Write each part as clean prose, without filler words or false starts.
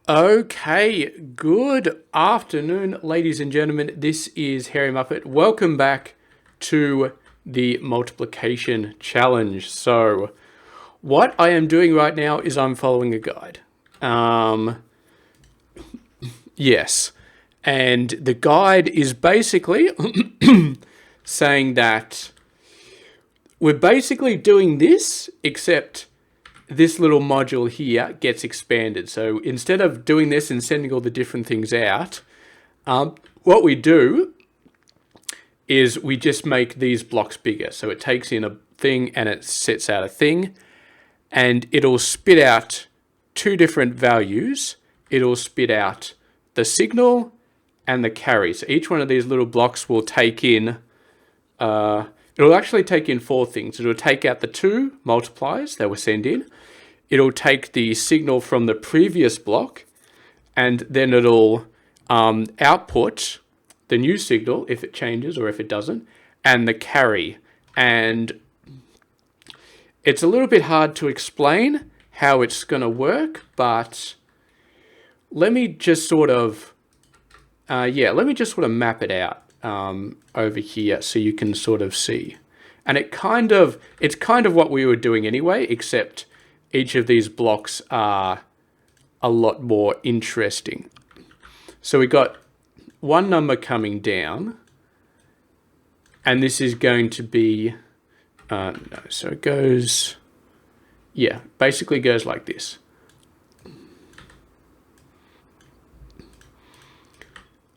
Okay, good afternoon, ladies and gentlemen. This is Hairymuppet. Welcome back to the multiplication challenge. So, what I am doing right now is I'm following a guide. Yes, and the guide is basically saying that we're basically doing this, except this little module here gets expanded. So instead of doing this and sending all the different things out, what we do is we just make these blocks bigger. So it takes in a thing and it sets out a thing, and it'll spit out two different values. It'll spit out the signal and the carry. So each one of these little blocks will take in, it'll actually take in four things. It'll take out the two multipliers that were sent in. It'll take the signal from the previous block, and then it'll output the new signal if it changes or if it doesn't, and the carry. And it's a little bit hard to explain how it's going to work, but let me just sort of, map it out over here so you can sort of see. And it's kind of what we were doing anyway, except each of these blocks are a lot more interesting. So we got one number coming down, and this is going to be, so it goes, basically goes like this.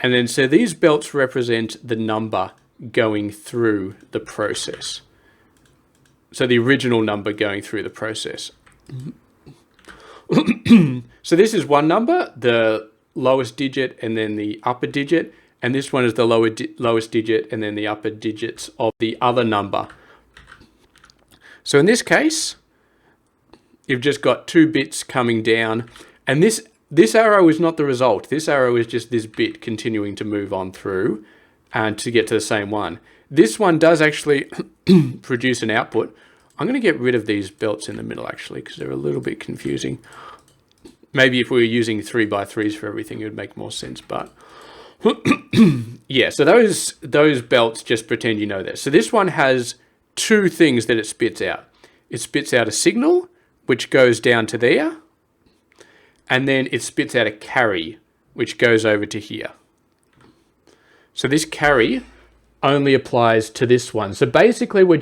And then, so these belts represent the number going through the process. So the original number going through the process. So this is one number, the lowest digit and then the upper digit. And this one is the lowest digit and then the upper digits of the other number. So in this case, you've just got two bits coming down, and this arrow is not the result. This arrow is just this bit continuing to move on through and to get to the same one. This one does actually produce an output. I'm going to get rid of these belts in the middle actually, because they're a little bit confusing. Maybe if we were using 3x3s for everything, it would make more sense, but yeah, so those belts, just pretend you know that. So this one has two things that it spits out. It spits out a signal, which goes down to there, and then it spits out a carry, which goes over to here. So this carry only applies to this one. So basically we're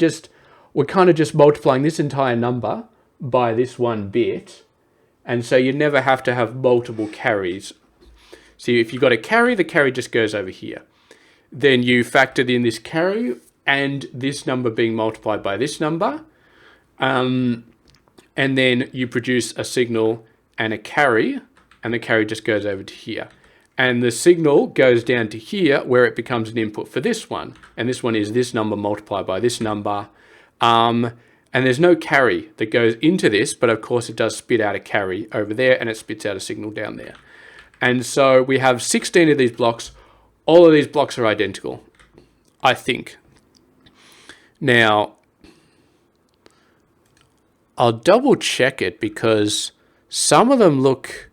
kind of just multiplying this entire number by this one bit. And so you never have to have multiple carries. So if you've got a carry, the carry just goes over here. Then you factored in this carry and this number being multiplied by this number. And then you produce a signal and a carry, and the carry just goes over to here. And the signal goes down to here where it becomes an input for this one. And this one is this number multiplied by this number. And there's no carry that goes into this, but of course it does spit out a carry over there, and it spits out a signal down there. And so we have 16 of these blocks. All of these blocks are identical, I think. Now, I'll double check it because some of them look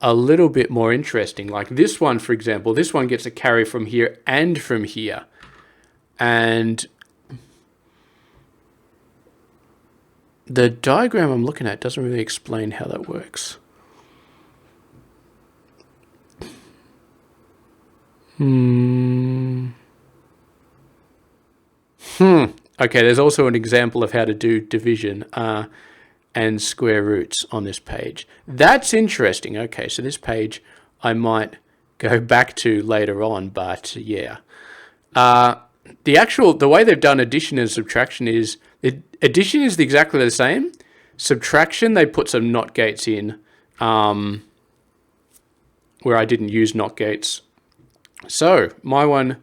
a little bit more interesting. Like this one, for example, this one gets a carry from here and from here. And the diagram I'm looking at doesn't really explain how that works. Okay, there's also an example of how to do division and square roots on this page. That's interesting. Okay, so this page I might go back to later on, but yeah. The way they've done addition and subtraction is, addition is exactly the same. Subtraction, they put some NOT gates in where I didn't use NOT gates. So my one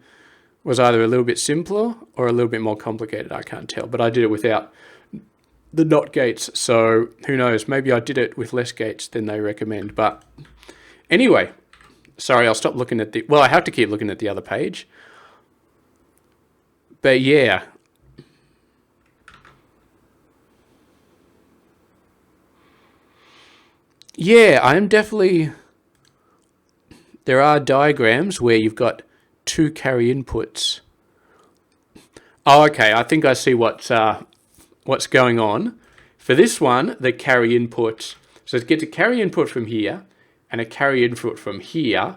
was either a little bit simpler or a little bit more complicated. I can't tell, but I did it without the NOT gates. So who knows? Maybe I did it with less gates than they recommend. But anyway, sorry, I'll stop looking at I have to keep looking at the other page. But yeah. Yeah, I'm definitely there are diagrams where you've got two carry inputs. Oh, okay, I think I see what's going on. For this one, the carry input, so it gets a carry input from here and a carry input from here,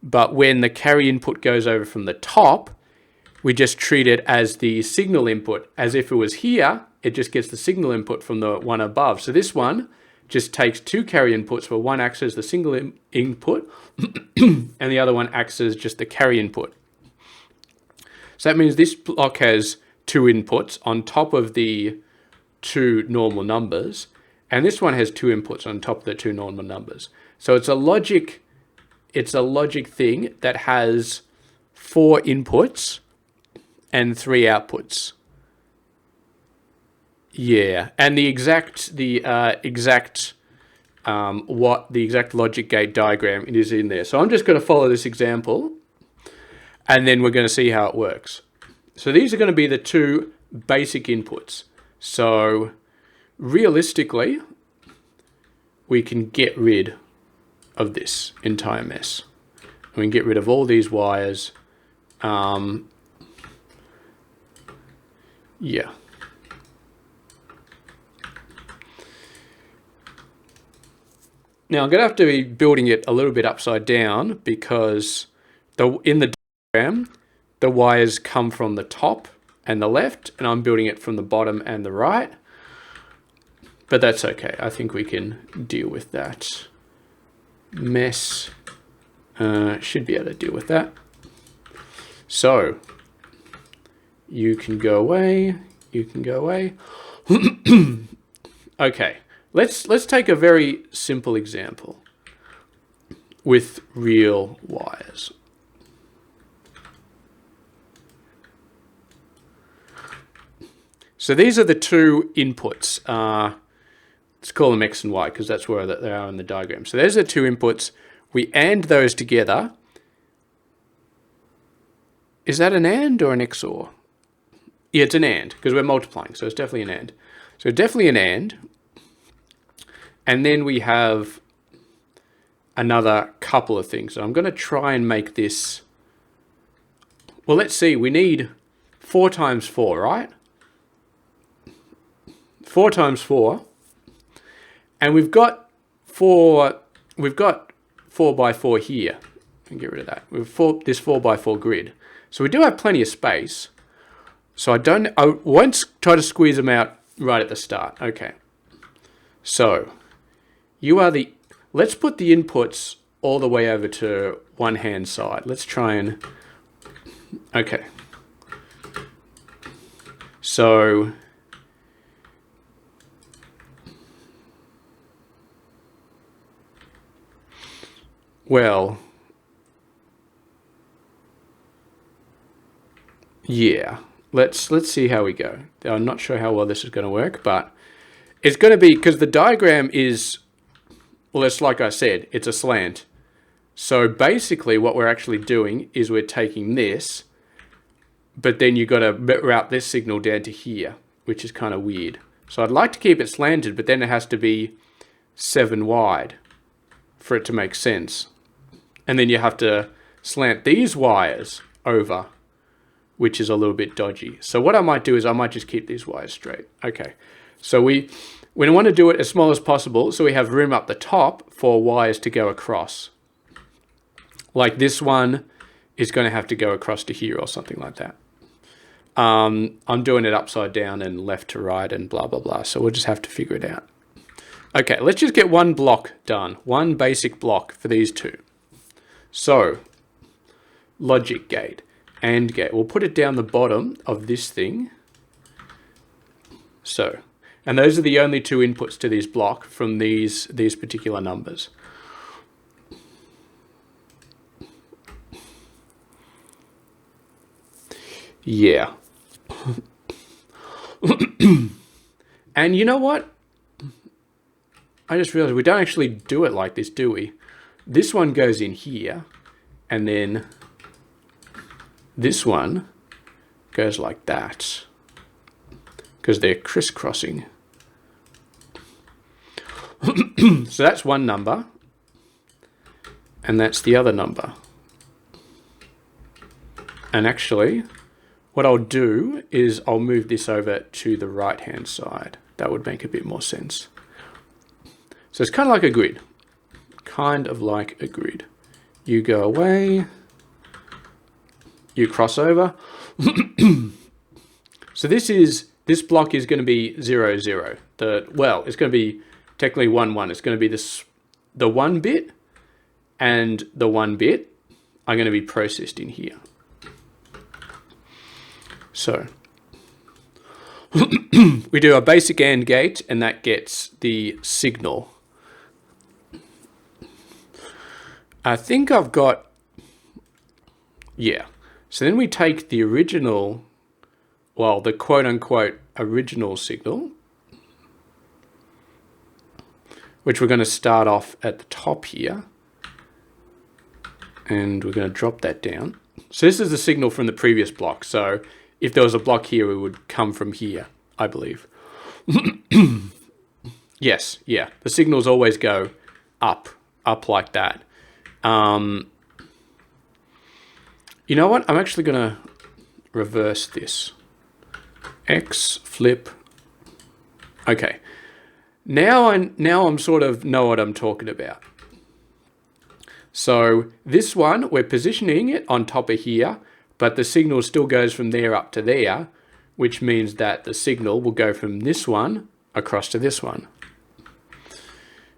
but when the carry input goes over from the top, we just treat it as the signal input. As if it was here, it just gets the signal input from the one above. So this one just takes two carry inputs where one acts as the single input and the other one acts as just the carry input. So that means this block has two inputs on top of the two normal numbers, and this one has two inputs on top of the two normal numbers. So it's a logic thing that has 4 inputs and 3 outputs. Yeah, and the exact logic gate diagram is in there. So I'm just going to follow this example, and then we're going to see how it works. So these are going to be the 2 basic inputs. So realistically, we can get rid of this entire mess. We can get rid of all these wires. Yeah. Now I'm going to have to be building it a little bit upside down because in the diagram, the wires come from the top and the left, and I'm building it from the bottom and the right. But that's okay. I think we can deal with that mess. Should be able to deal with that. So you can go away. You can go away. Okay. Let's take a very simple example with real wires. So these are the 2 inputs. Let's call them X and Y because that's where they are in the diagram. So there's the 2 inputs. We AND those together. Is that an AND or an XOR? Yeah, it's an AND because we're multiplying, so it's definitely an AND. So definitely an AND. And then we have another couple of things. So I'm going to try and make this... Well, let's see. We need 4 times 4, right? 4 times 4. And we've got 4 by 4 here. And get rid of that. We've this 4 by 4 grid. So we do have plenty of space. So I won't try to squeeze them out right at the start. Okay. So let's put the inputs all the way over to one hand side. Let's try and, okay. So well, yeah, let's see how we go. I'm not sure how well this is going to work, but it's going to be, because the diagram is, well, it's like I said, it's a slant. So basically what we're actually doing is we're taking this, but then you've got to route this signal down to here, which is kind of weird. So I'd like to keep it slanted, but then it has to be 7 wide for it to make sense. And then you have to slant these wires over, which is a little bit dodgy. So what I might do is I might just keep these wires straight. Okay. So we want to do it as small as possible, so we have room up the top for wires to go across. Like this one is going to have to go across to here or something like that. I'm doing it upside down and left to right and blah, blah, blah. So we'll just have to figure it out. Okay, let's just get one block done. One basic block for these 2. So, logic gate, AND gate. We'll put it down the bottom of this thing. So, and those are the only 2 inputs to this block from these particular numbers. Yeah. And you know what? I just realized we don't actually do it like this, do we? This one goes in here, and then this one goes like that, because they're crisscrossing. So that's one number. and that's the other number. And actually, what I'll do is I'll move this over to the right-hand side. That would make a bit more sense. So it's kind of like a grid. Kind of like a grid. You go away. You cross over. So this block is going to be 0, 0. It's going to be technically 1, 1. It's going to be the 1 bit and the 1 bit are going to be processed in here. So we do a basic AND gate, and that gets the signal. I think I've got, yeah. So then we take the original, well, the quote-unquote original signal, which we're going to start off at the top here, and we're going to drop that down. So this is the signal from the previous block. So if there was a block here, it would come from here, I believe. Yes, yeah. The signals always go up like that. You know what? I'm actually going to reverse this. X, flip. Okay. Now I'm sort of know what I'm talking about. So this one, we're positioning it on top of here, but the signal still goes from there up to there, which means that the signal will go from this one across to this one.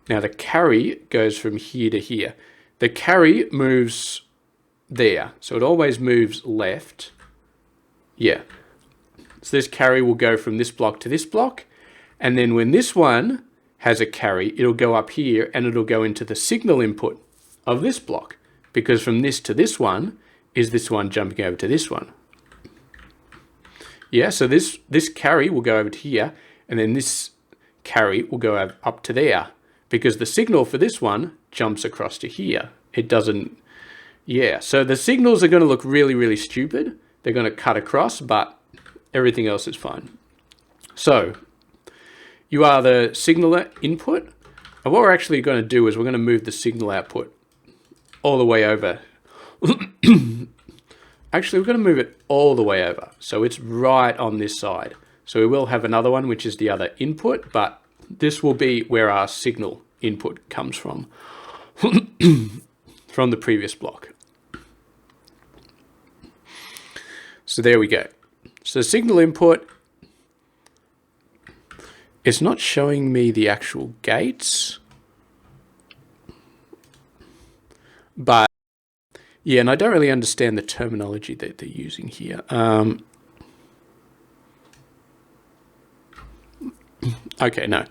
Now the carry goes from here to here. The carry moves there, so it always moves left. Yeah. So this carry will go from this block to this block, and then when this one has a carry, it'll go up here and it'll go into the signal input of this block, because from this to this one is this one jumping over to this one. Yeah, so this carry will go over to here, and then this carry will go up to there, because the signal for this one jumps across to here. It doesn't, yeah. So the signals are going to look really, really stupid. They're going to cut across, but everything else is fine. So you are the signal input, and what we're actually going to do is we're going to move the signal output all the way over. Actually, we're going to move it all the way over, so it's right on this side. So we will have another one, which is the other input, but this will be where our signal input comes from, from the previous block. So there we go. So the signal input, it's not showing me the actual gates, but yeah, and I don't really understand the terminology that they're using here. Okay, no.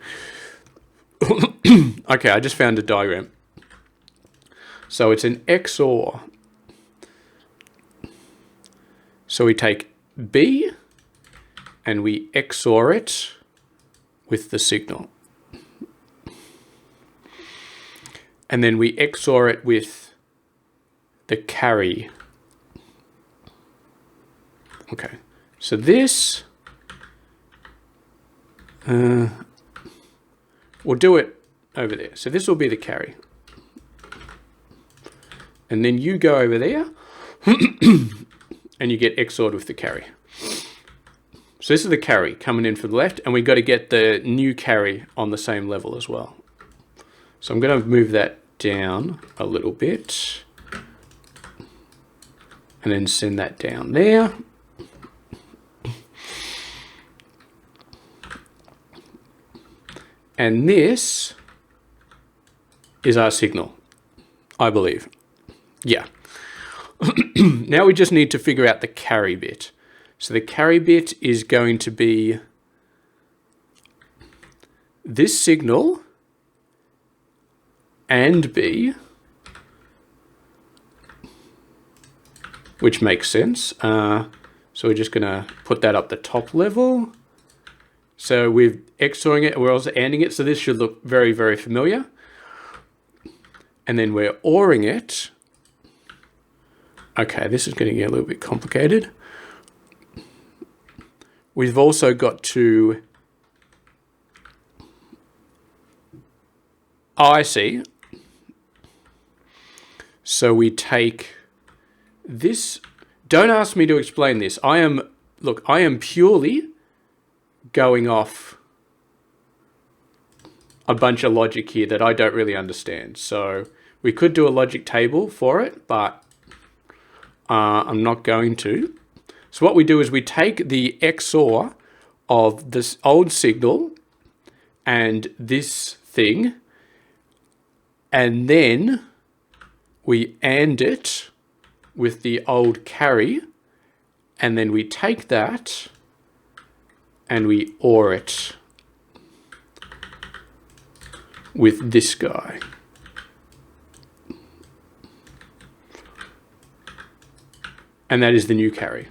Okay, I just found a diagram. So it's an XOR. So we take B and we XOR it with the signal. And then we XOR it with the carry. Okay, so this, we'll do it over there. So this will be the carry. And then you go over there and you get XOR'd with the carry. So this is the carry coming in from the left, and we've got to get the new carry on the same level as well. So I'm going to move that down a little bit and then send that down there. And this is our signal, I believe. Yeah. Now we just need to figure out the carry bit. So the carry bit is going to be this signal and B, which makes sense. So we're just going to put that up the top level. So we're XORing it, and we're also ANDing it, so this should look very, very familiar. And then we're ORing it. Okay, this is going to get a little bit complicated. We've also got to, oh, I see. So we take this. Don't ask me to explain this. I am purely going off a bunch of logic here that I don't really understand. So we could do a logic table for it, but I'm not going to. So what we do is we take the XOR of this old signal and this thing, and then we AND it with the old carry, and then we take that and we OR it with this guy. And that is the new carry.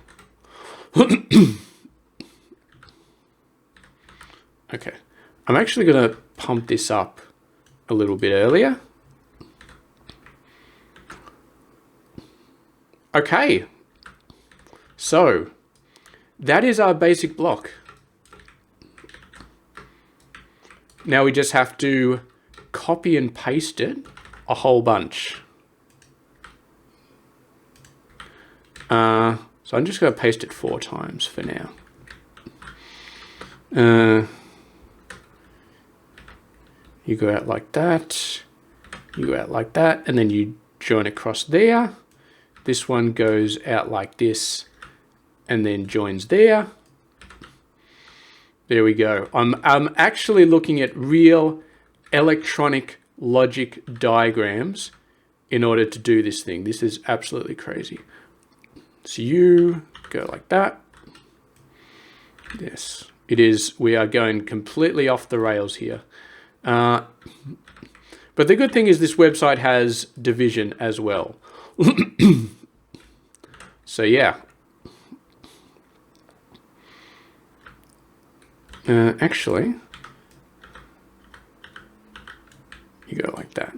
Okay, I'm actually going to pump this up a little bit earlier. Okay, so that is our basic block. Now we just have to copy and paste it a whole bunch. So I'm just going to paste it 4 times for now. You go out like that, you go out like that, and then you join across there. This one goes out like this and then joins there. There we go. I'm actually looking at real electronic logic diagrams in order to do this thing. This is absolutely crazy. So you go like that. Yes, it is. We are going completely off the rails here. But the good thing is this website has division as well. So yeah. Actually, you go like that.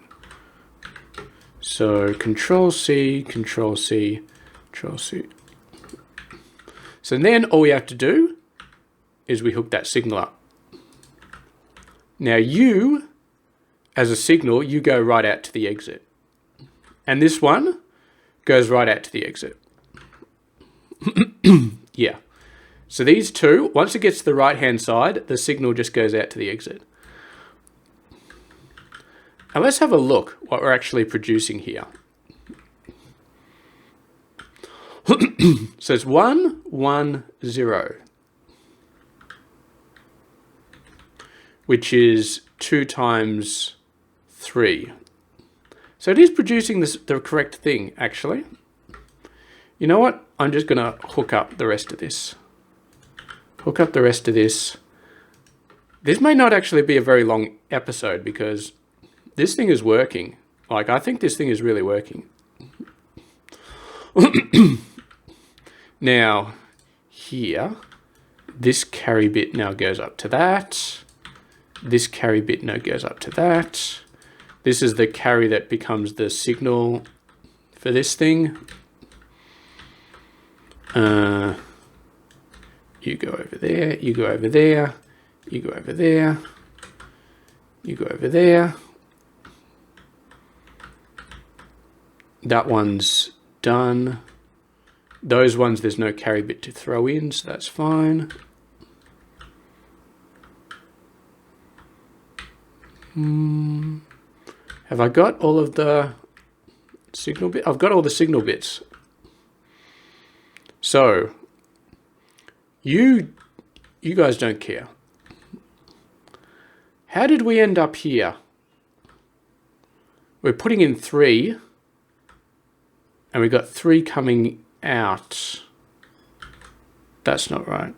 So Control C, Control C, Control C. So then all we have to do is we hook that signal up. Now you, as a signal, you go right out to the exit. And this one goes right out to the exit. Yeah. So these two, once it gets to the right-hand side, the signal just goes out to the exit. Now let's have a look what we're actually producing here. So it's 1, 1, 0, which is 2 times 3. So it is producing the correct thing, actually. You know what? I'm just going to hook up the rest of this. Hook up the rest of this. This may not actually be a very long episode because this thing is working. Like, I think this thing is really working. Now, here, this carry bit now goes up to that. This carry bit now goes up to that. This is the carry that becomes the signal for this thing. You go over there, you go over there, you go over there, you go over there. That one's done. Those ones, there's no carry bit to throw in, so that's fine. Have I got all of the signal bits? I've got all the signal bits. So, you guys don't care. How did we end up here? We're putting in 3, and we got 3 coming out. That's not right.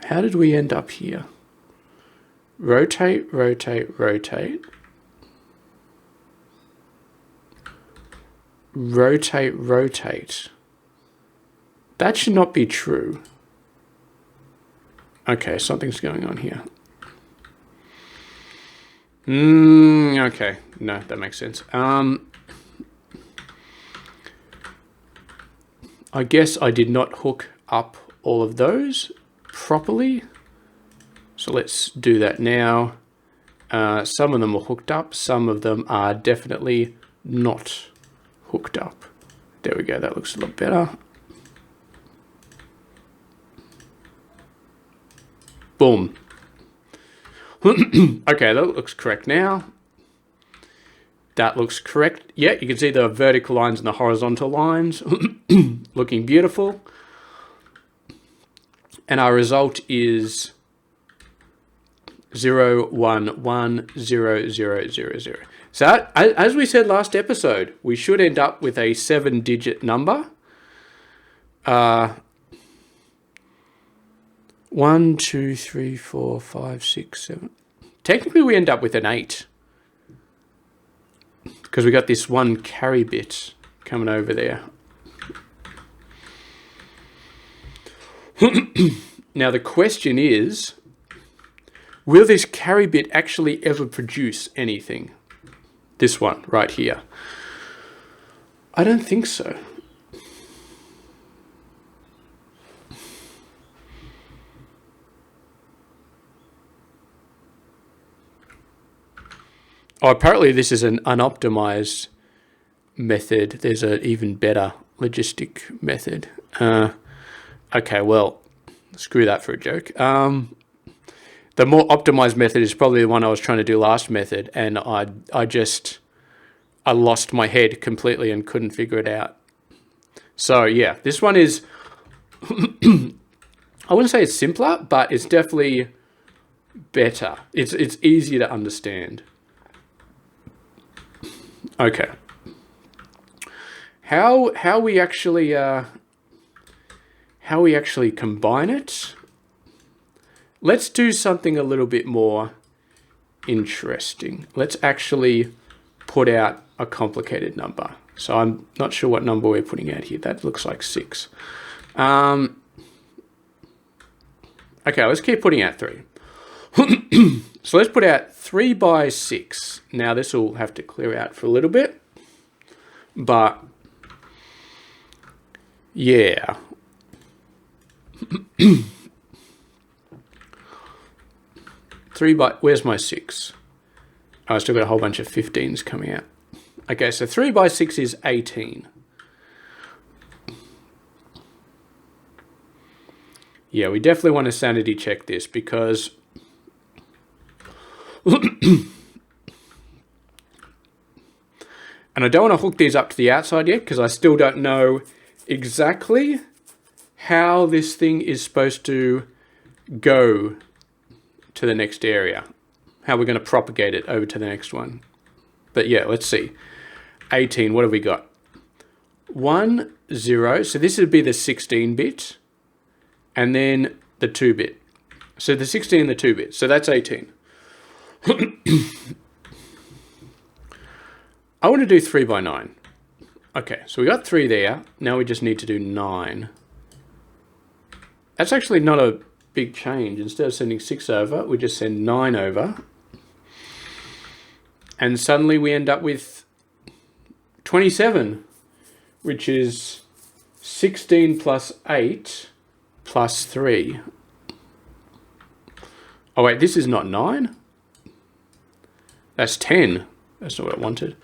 How did we end up here? Rotate, rotate, rotate. Rotate, rotate. That should not be true. Okay, something's going on here. Okay, no, that makes sense. I guess I did not hook up all of those properly. So let's do that now. Some of them are hooked up. Some of them are definitely not hooked up. There we go. That looks a lot better. Boom. Okay, that looks correct now. That looks correct. Yeah, you can see the vertical lines and the horizontal lines. Looking beautiful. And our result is 0, 1, 1, 0, 0, 0, 0. So as we said last episode, we should end up with a 7-digit number. 1, 2, 3, 4, 5, 6, 7. Technically, we end up with an 8. Because we got this one carry bit coming over there. Now, the question is, will this carry bit actually ever produce anything? This one right here. I don't think so. Oh, apparently this is an unoptimized method. There's an even better logistic method. Okay, well, screw that for a joke. The more optimized method is probably the one I was trying to do last method, and I lost my head completely and couldn't figure it out. So yeah, this one is, I wouldn't say it's simpler, but it's definitely better. It's easier to understand. Okay. How we actually combine it? Let's do something a little bit more interesting. Let's actually put out a complicated number. So I'm not sure what number we're putting out here. That looks like 6. Okay, let's keep putting out 3. So let's put out 3 by 6. Now this will have to clear out for a little bit, but yeah. 3 by, where's my 6? Oh, I still got a whole bunch of 15s coming out. Okay, so 3 by 6 is 18. Yeah, we definitely want to sanity check this because and I don't want to hook these up to the outside yet because I still don't know exactly how this thing is supposed to go to the next area, how we're going to propagate it over to the next one. But yeah, let's see. 18, what have we got? 1, 0, so this would be the 16-bit, and then the 2-bit. So the 16 and the 2-bit, so that's 18. I want to do 3 by 9. Okay, so we got 3 there. Now we just need to do 9. That's actually not a big change. Instead of sending 6 over, we just send 9 over. And suddenly we end up with 27, which is 16 plus 8 plus 3. Oh wait, this is not 9? That's 10. That's not what I wanted.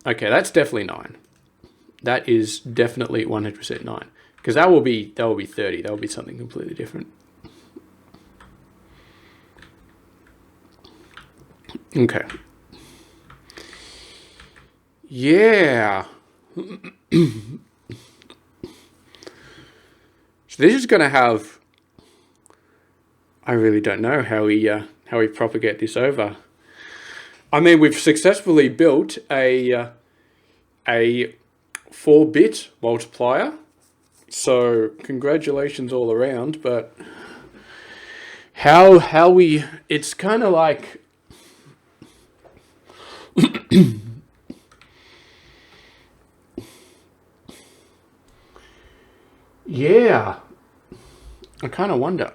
Okay, that's definitely 9. That is definitely 100% 9. Because that will be 30. That will be something completely different. Okay. Yeah. So this is going to have, I really don't know how we propagate this over. I mean, we've successfully built a 4-bit multiplier. So congratulations all around, but how we, it's kind of like yeah, I kind of wonder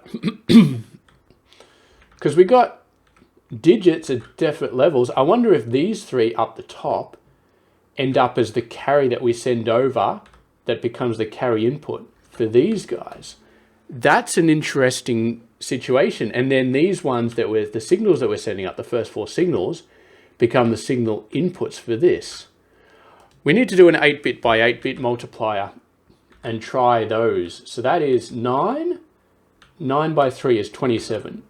because we got digits at different levels. I wonder if these 3 up the top end up as the carry that we send over that becomes the carry input for these guys. That's an interesting situation. And then these ones that were the signals that we're sending up, the first 4 signals, become the signal inputs for this. We need to do an 8-bit by 8-bit multiplier and try those. So that is 9. 9 by 3 is 27.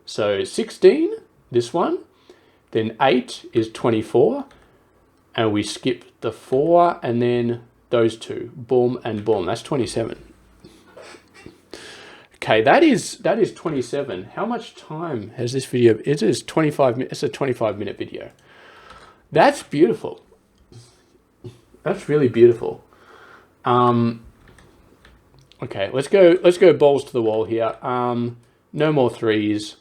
So 16, this one. Then 8 is 24. And we skip the 4 and then those two. Boom and boom. That's 27. Okay, that is 27. How much time has this video? It is 25 minutes. It's a 25-minute video. That's beautiful. That's really beautiful. Okay, let's go balls to the wall here. No more 3s.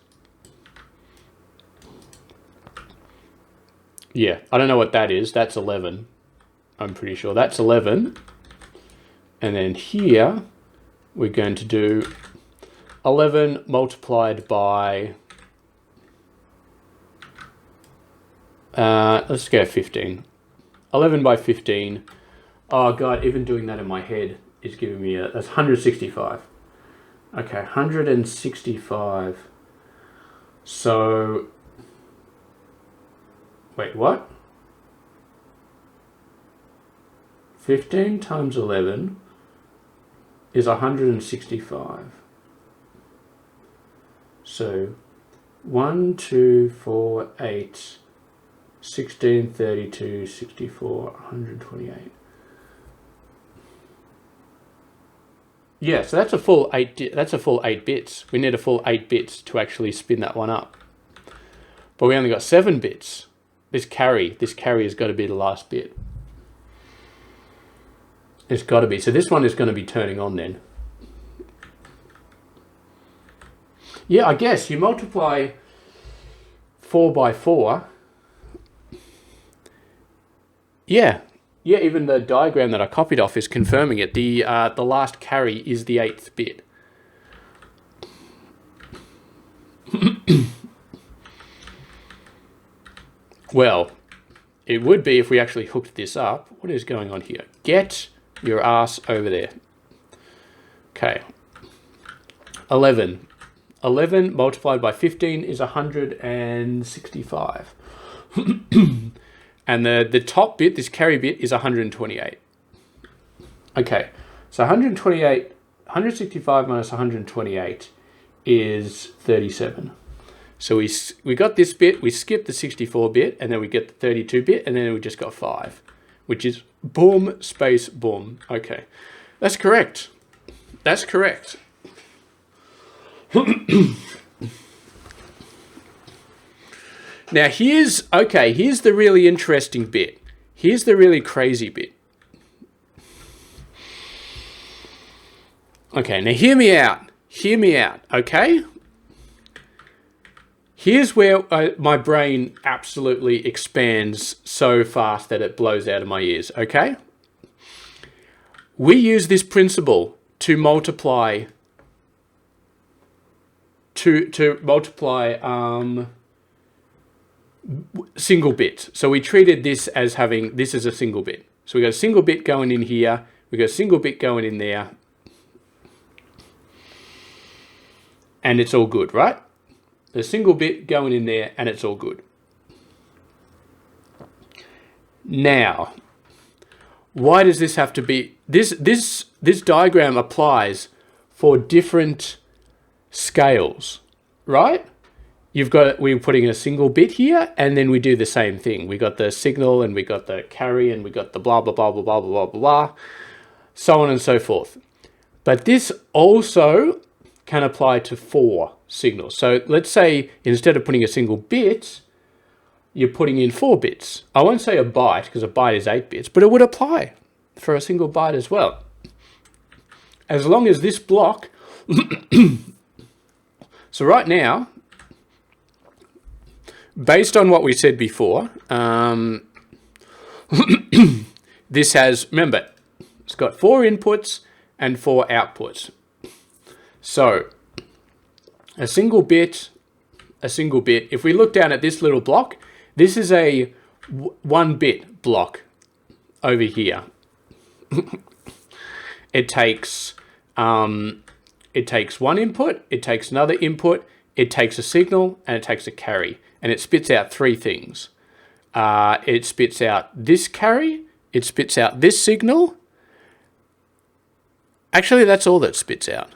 Yeah, I don't know what that is. That's 11. I'm pretty sure that's 11. And then here we're going to do 11 multiplied by, let's go 15. 11 by 15. Oh God, even doing that in my head is giving me that's 165. Okay, 165. So, wait, what? 15 times 11 is 165. So 1, 2, 4, 8, 16, 32, 64, 128. Yeah, so that's a full 8. That's a full 8 bits. We need a full 8 bits to actually spin that one up. But we only got 7 bits. This carry has got to be the last bit. It's got to be. So this one is going to be turning on then. Yeah, I guess you multiply 4 by 4. Yeah, even the diagram that I copied off is confirming it. The last carry is the 8th bit. Well, it would be if we actually hooked this up. What is going on here? Get your ass over there. Okay. 11. 11 multiplied by 15 is 165. And the top bit, this carry bit, is 128. Okay, so 165 minus 128 is 37. So we got this bit, we skipped the 64 bit, and then we get the 32 bit, and then we just got 5, which is boom, space, boom. Okay, that's correct. That's correct. Now here's the really interesting bit. Here's the really crazy bit. Okay, now hear me out. Hear me out, okay? Here's where my brain absolutely expands so fast that it blows out of my ears, okay? We use this principle to multiply single bits. So we treated this as having this as a single bit. So we got a single bit going in here, we got a single bit going in there, and it's all good, right? A single bit going in there and it's all good. Now, why does this have to be this diagram applies for different scales, right? We're putting a single bit here, and then we do the same thing. We got the signal, and we got the carry, and we got the blah, blah, blah, blah, blah, blah, blah, blah, so on and so forth. But this also can apply to 4 signals. So let's say instead of putting a single bit, you're putting in 4 bits. I won't say a byte, because a byte is 8 bits, but it would apply for a single byte as well. As long as this block... So right now, based on what we said before, this has, remember, it's got 4 inputs and 4 outputs. So a single bit, if we look down at this little block, this is a 1-bit block over here. It takes one input, it takes another input, it takes a signal, and it takes a carry. And it spits out 3 things. it spits out this carry, it spits out this signal. Actually, that's all that spits out.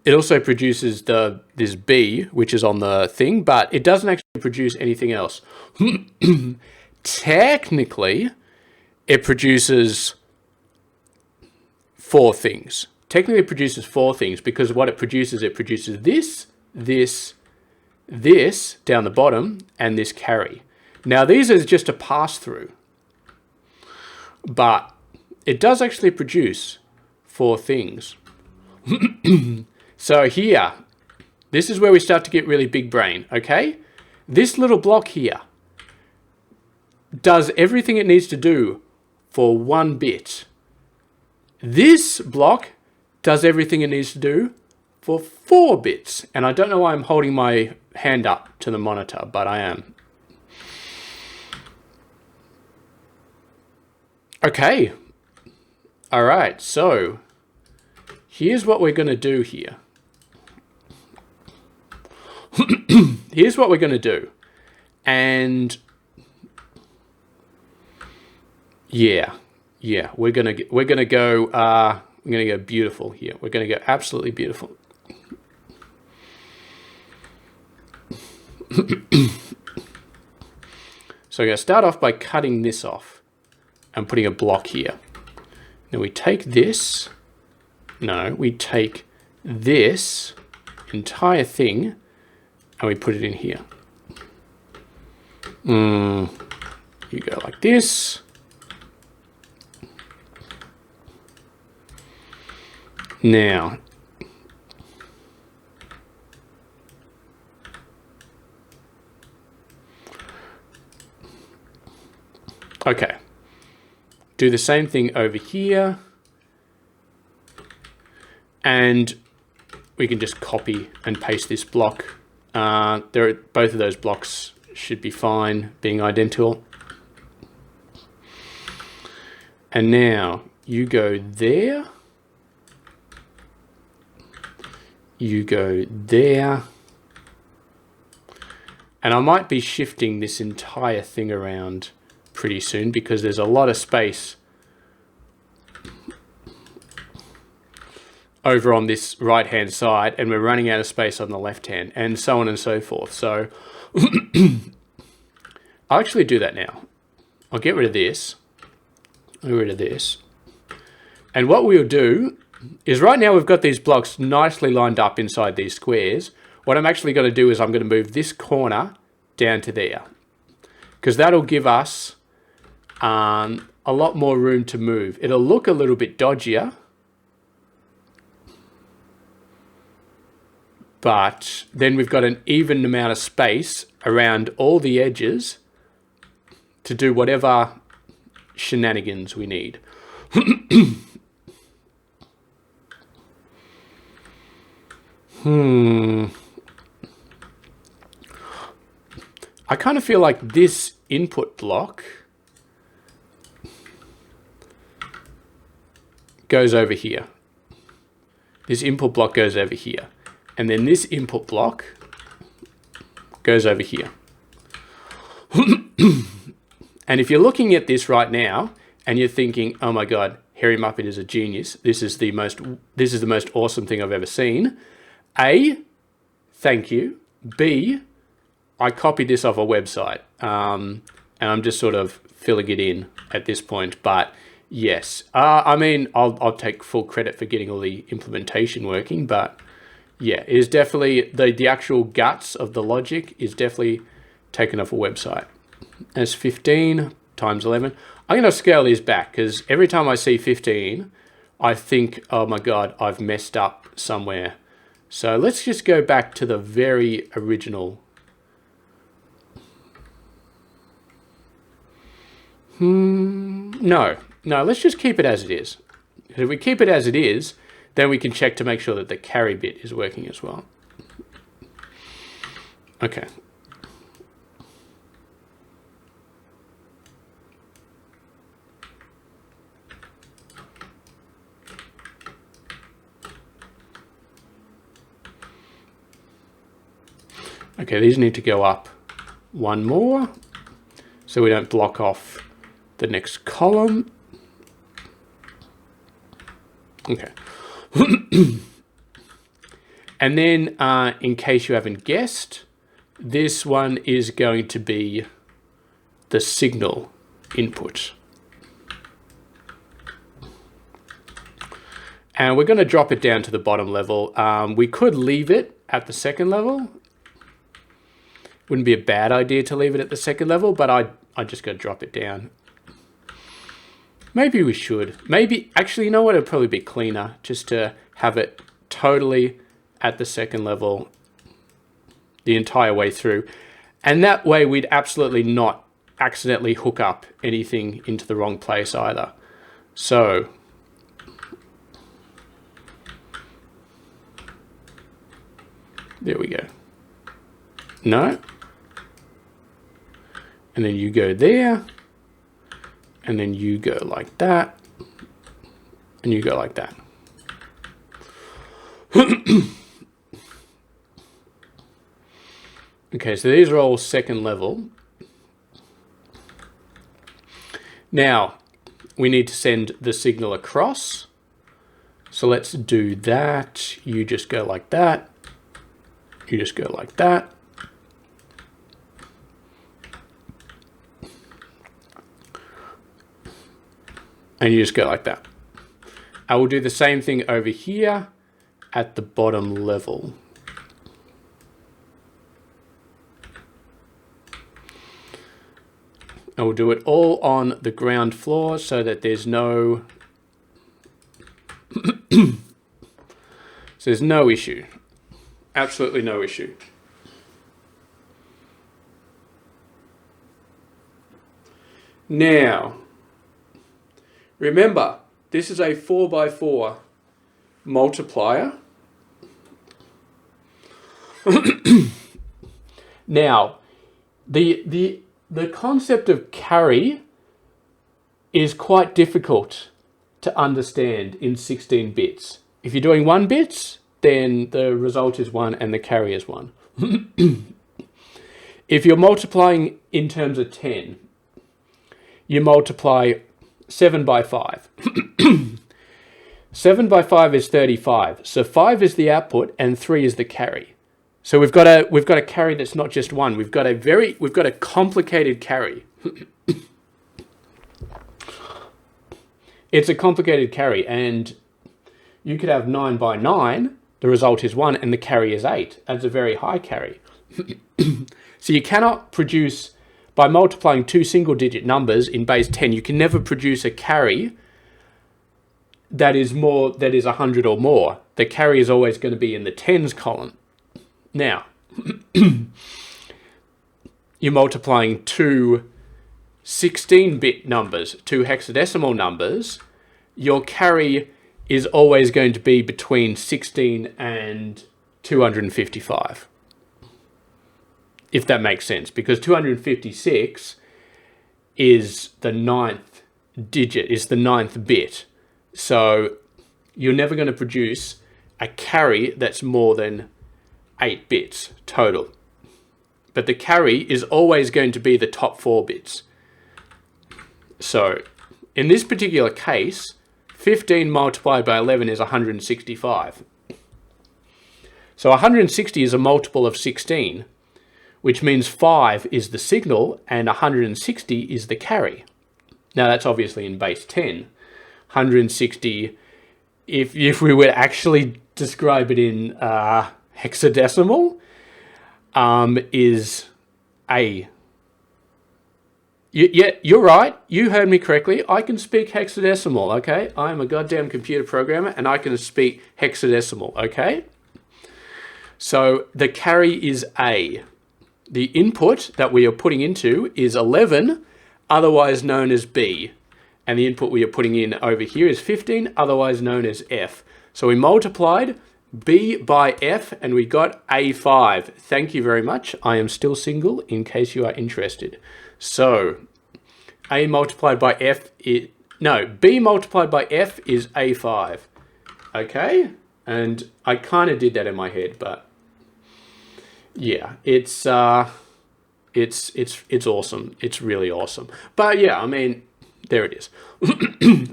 It also produces this B, which is on the thing, but it doesn't actually produce anything else. Technically, it produces 4 things. Technically, it produces 4 things because what it produces this, this down the bottom, and this carry. Now, these are just a pass-through, but it does actually produce 4 things. So here, this is where we start to get really big brain, okay? This little block here does everything it needs to do for 1 bit. This block does everything it needs to do for 4 bits. And I don't know why I'm holding my hand up to the monitor, but I am. Okay. All right, so here's what we're going to do here. Here's what we're going to do. And yeah, we're going to go beautiful here. We're going to go absolutely beautiful. So I'm going to start off by cutting this off and putting a block here. Then we take this. No, we take this entire thing and we put it in here. You go like this. Now, okay, do the same thing over here. And we can just copy and paste this block. Both of those blocks should be fine, being identical. And now you go there. You go there. And I might be shifting this entire thing around pretty soon because there's a lot of space over on this right hand side and we're running out of space on the left hand and so on and so forth. So I'll actually do that now. I'll get rid of this. Get rid of this. And what we'll do is right now we've got these blocks nicely lined up inside these squares. What I'm actually going to do is I'm going to move this corner down to there because that'll give us a lot more room to move. It'll look a little bit dodgier, but then we've got an even amount of space around all the edges to do whatever shenanigans we need. I kind of feel like this input block goes over here. This input block goes over here. And then this input block goes over here. And if you're looking at this right now and you're thinking, oh my God, Hairymuppet is a genius. This is the most awesome thing I've ever seen. A, thank you. B, I copied this off a website. And I'm just sort of filling it in at this point. But yes, I mean, I'll take full credit for getting all the implementation working, but yeah, it is definitely, the actual guts of the logic is definitely taken off a website. That's 15 times 11. I'm going to scale these back because every time I see 15, I think, oh my God, I've messed up somewhere. So let's just go back to the very original. No, let's just keep it as it is. If we keep it as it is, then we can check to make sure that the carry bit is working as well. Okay. Okay, these need to go up one more so we don't block off the next column. Okay. And then, in case you haven't guessed, this one is going to be the signal input. And we're going to drop it down to the bottom level. We could leave it at the second level. Wouldn't be a bad idea to leave it at the second level, but I just got to drop it down. Maybe we should. Maybe, actually, you know what? It'd probably be cleaner just to have it totally at the second level the entire way through. And that way we'd absolutely not accidentally hook up anything into the wrong place either. So there we go. No. And then you go there. And then you go like that. And you go like that. Okay, so these are all second level. Now, we need to send the signal across. So let's do that. You just go like that. You just go like that. And you just go like that. I will do the same thing over here at the bottom level. I will do it all on the ground floor so that there's no so there's no issue. Absolutely no issue. Now, remember, this is a 4x4 multiplier. Now, the concept of carry is quite difficult to understand in 16 bits. If you're doing 1 bits, then the result is 1 and the carry is 1. If you're multiplying in terms of 10, you multiply 7 by 5. 7 by 5 is 35. So 5 is the output and 3 is the carry. So we've got a carry that's not just 1. We've got a complicated carry. It's a complicated carry, and you could have 9 by 9. The result is 1, and the carry is 8. That's a very high carry. So you cannot produce, by multiplying 2 single-digit numbers in base 10, you can never produce a carry that is 100 or more. The carry is always going to be in the tens column. Now, you're multiplying 2 16-bit numbers, 2 hexadecimal numbers. Your carry is always going to be between 16 and 255. If that makes sense, because 256 is the 9th digit, is the 9th bit. So you're never going to produce a carry that's more than 8 bits total. But the carry is always going to be the top 4 bits. So in this particular case, 15 multiplied by 11 is 165. So 160 is a multiple of 16, which means 5 is the signal and 160 is the carry. Now that's obviously in base 10. 160, if we were to actually describe it in hexadecimal, is a... Yeah, you're right. You heard me correctly. I can speak hexadecimal, okay? I'm a goddamn computer programmer and I can speak hexadecimal, okay? So the carry is A. The input that we are putting into is 11, otherwise known as B. And the input we are putting in over here is 15, otherwise known as F. So we multiplied B by F and we got A5. Thank you very much. I am still single in case you are interested. So A multiplied by F is, no, B multiplied by F is A5. Okay? And I kind of did that in my head, but yeah, it's It's awesome. It's really awesome. But yeah, I mean, there it is.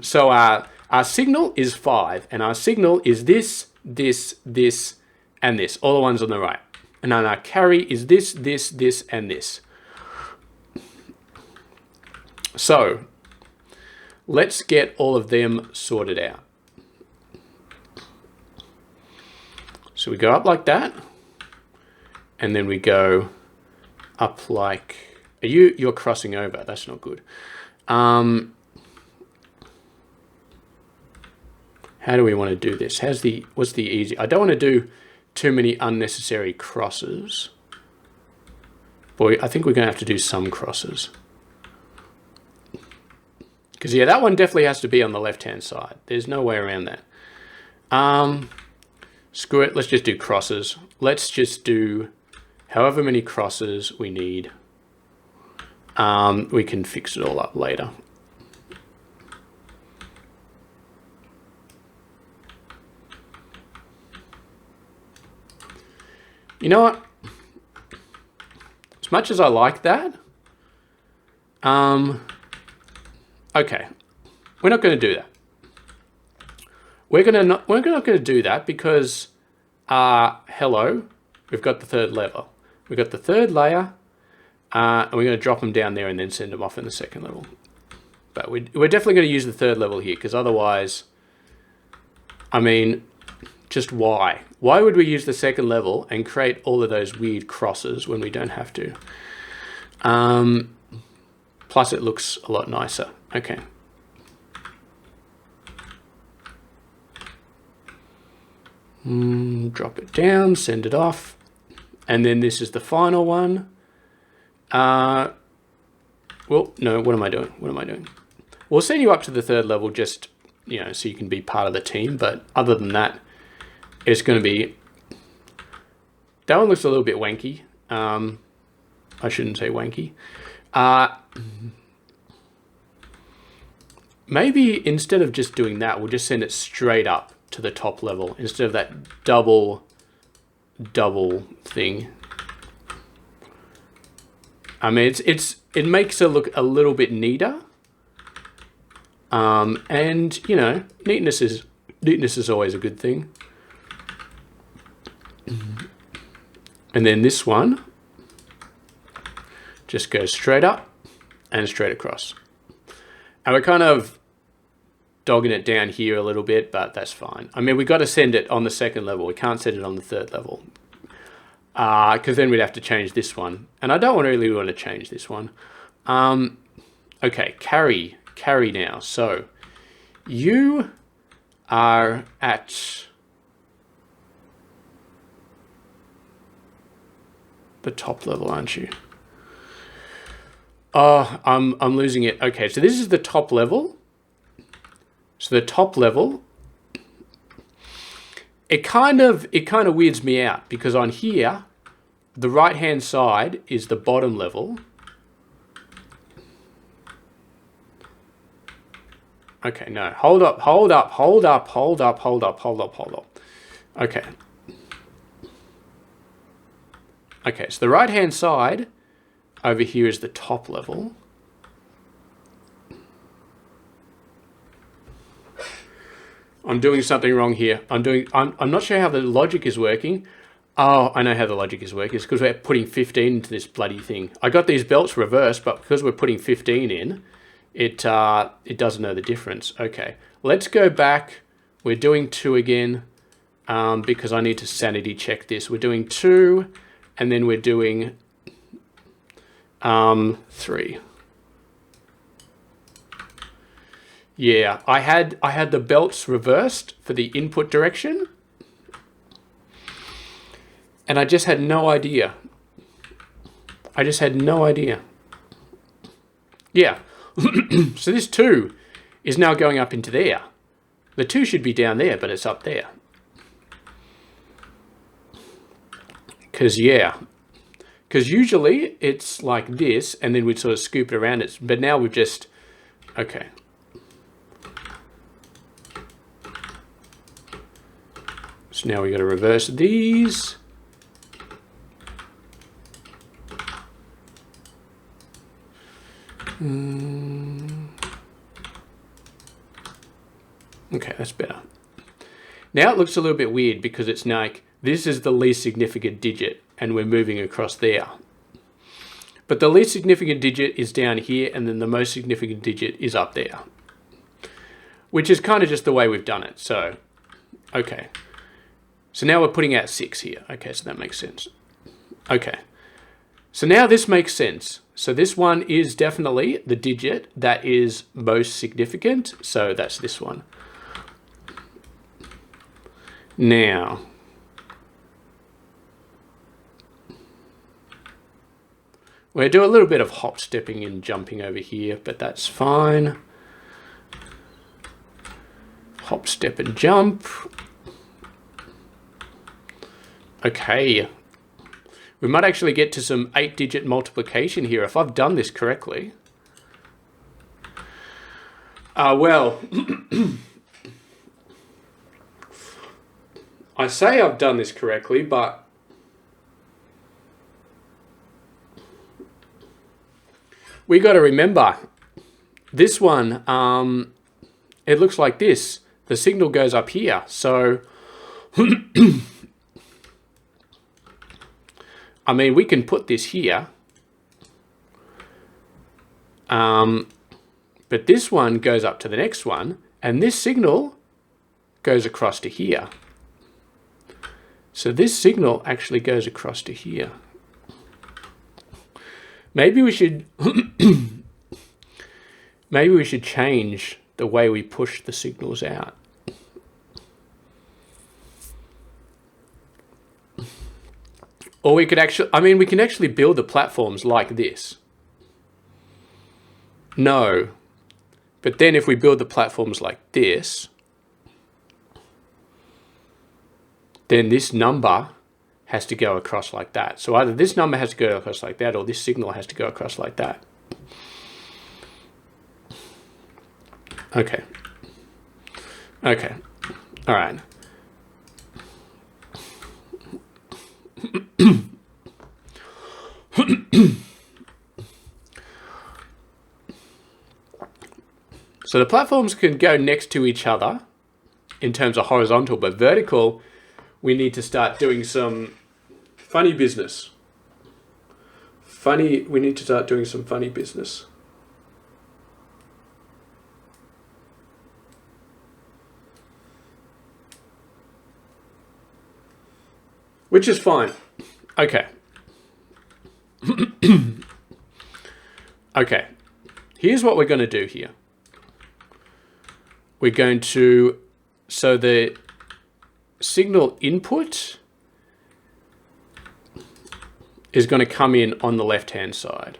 So our signal is 5, and our signal is this, this, and this. All the ones on the right. And then our carry is this, and this. So let's get all of them sorted out. So we go up like that, and then we go up like, you're crossing over. That's not good. How do we want to do this? What's the easy? I don't want to do too many unnecessary crosses. Boy, I think we're going to have to do some crosses. Because yeah, that one definitely has to be on the left-hand side. There's no way around that. Screw it, let's just do crosses. Let's just do however many crosses we need. We can fix it all up later. You know what? As much as I like that, okay, we're not going to do that. We're not going to do that because, hello, we've got the third level. We've got the third layer, and we're going to drop them down there and then send them off in the second level. But we're definitely going to use the third level here because otherwise, I mean, just why? Why would we use the second level and create all of those weird crosses when we don't have to? Plus, it looks a lot nicer. Okay. Drop it down, send it off. And then this is the final one. Well, no, what am I doing? What am I doing? We'll send you up to the third level just, you know, so you can be part of the team. But other than that, it's going to be... That one looks a little bit wanky. I shouldn't say wanky. Maybe instead of just doing that, we'll just send it straight up to the top level instead of that double thing. I mean, it makes it look a little bit neater. And you know, neatness is always a good thing. And then this one just goes straight up and straight across. And we're kind of dogging it down here a little bit, but that's fine. I mean, we got to send it on the second level. We can't send it on the third level. Because then we'd have to change this one. And I don't really want to change this one. Okay, carry now. So you are at the top level, aren't you? Oh, I'm losing it. Okay, so this is the top level. So the top level, it kind of weirds me out because on here, the right-hand side is the bottom level. Okay, no, hold up. Okay. Okay, so the right-hand side over here is the top level. I'm doing something wrong here. I'm not sure how the logic is working. Oh, I know how the logic is working. It's because we're putting 15 into this bloody thing. I got these belts reversed, but because we're putting 15 in, it doesn't know the difference. Okay, let's go back. We're doing 2 again because I need to sanity check this. We're doing 2, and then we're doing 3. Yeah, I had the belts reversed for the input direction, and I just had no idea. Yeah, so this 2 is now going up into there. The 2 should be down there, but it's up there. Because usually it's like this, and then we'd sort of scoop it around it. But now we've just, okay. So now we got to reverse these. Okay, that's better. Now it looks a little bit weird because it's like, this is the least significant digit and we're moving across there. But the least significant digit is down here and then the most significant digit is up there. Which is kind of just the way we've done it. So, okay. So now we're putting out 6 here. Okay, so that makes sense. Okay. So now this makes sense. So this one is definitely the digit that is most significant. So that's this one. Now, we'll do a little bit of hop stepping and jumping over here, but that's fine. Hop, step, and jump. Okay. We might actually get to some 8-digit multiplication here if I've done this correctly. Well, I say I've done this correctly, but we got to remember this one, it looks like this. The signal goes up here. So, I mean, we can put this here. But this one goes up to the next one, and this signal goes across to here. So this signal actually goes across to here. Maybe we should maybe we should change the way we push the signals out. Or we could actually, I mean, we can actually build the platforms like this. No. But then if we build the platforms like this, then this number has to go across like that. So either this number has to go across like that, or this signal has to go across like that. Okay. Okay. All right. So the platforms can go next to each other in terms of horizontal, but vertical, we need to start doing some funny business. We need to start doing some funny business. Which is fine. Okay. Okay. Here's what we're going to do here. We're going to, so the signal input is going to come in on the left-hand side.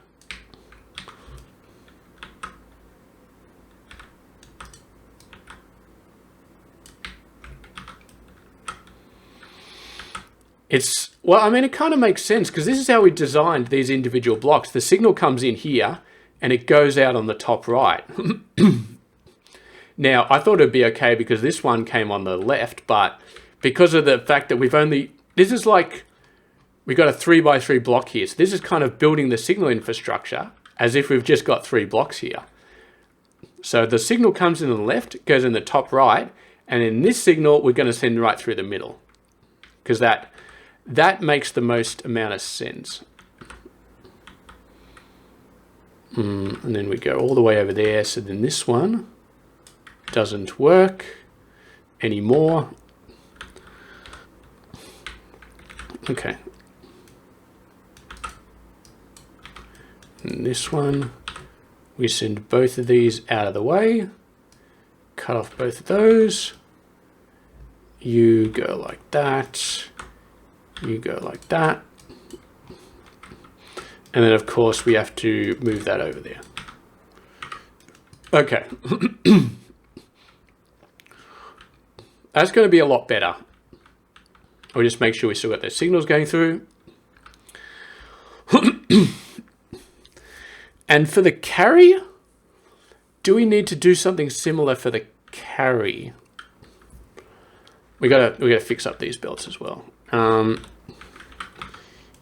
Well, I mean, it kind of makes sense because this is how we designed these individual blocks. The signal comes in here and it goes out on the top right. Now, I thought it'd be okay because this one came on the left, but because of the fact that this is like, we got a 3x3 block here. So this is kind of building the signal infrastructure as if we've just got 3 blocks here. So the signal comes in on the left, goes in the top right, and in this signal, we're going to send right through the middle because that makes the most amount of sense. And then we go all the way over there. So then this one doesn't work anymore. Okay. And this one, we send both of these out of the way, cut off both of those. You go like that. You go like that. And then, of course, we have to move that over there. Okay. That's going to be a lot better. We'll just make sure we still got those signals going through. And for the carry, do we need to do something similar for the carry? We gotta fix up these belts as well.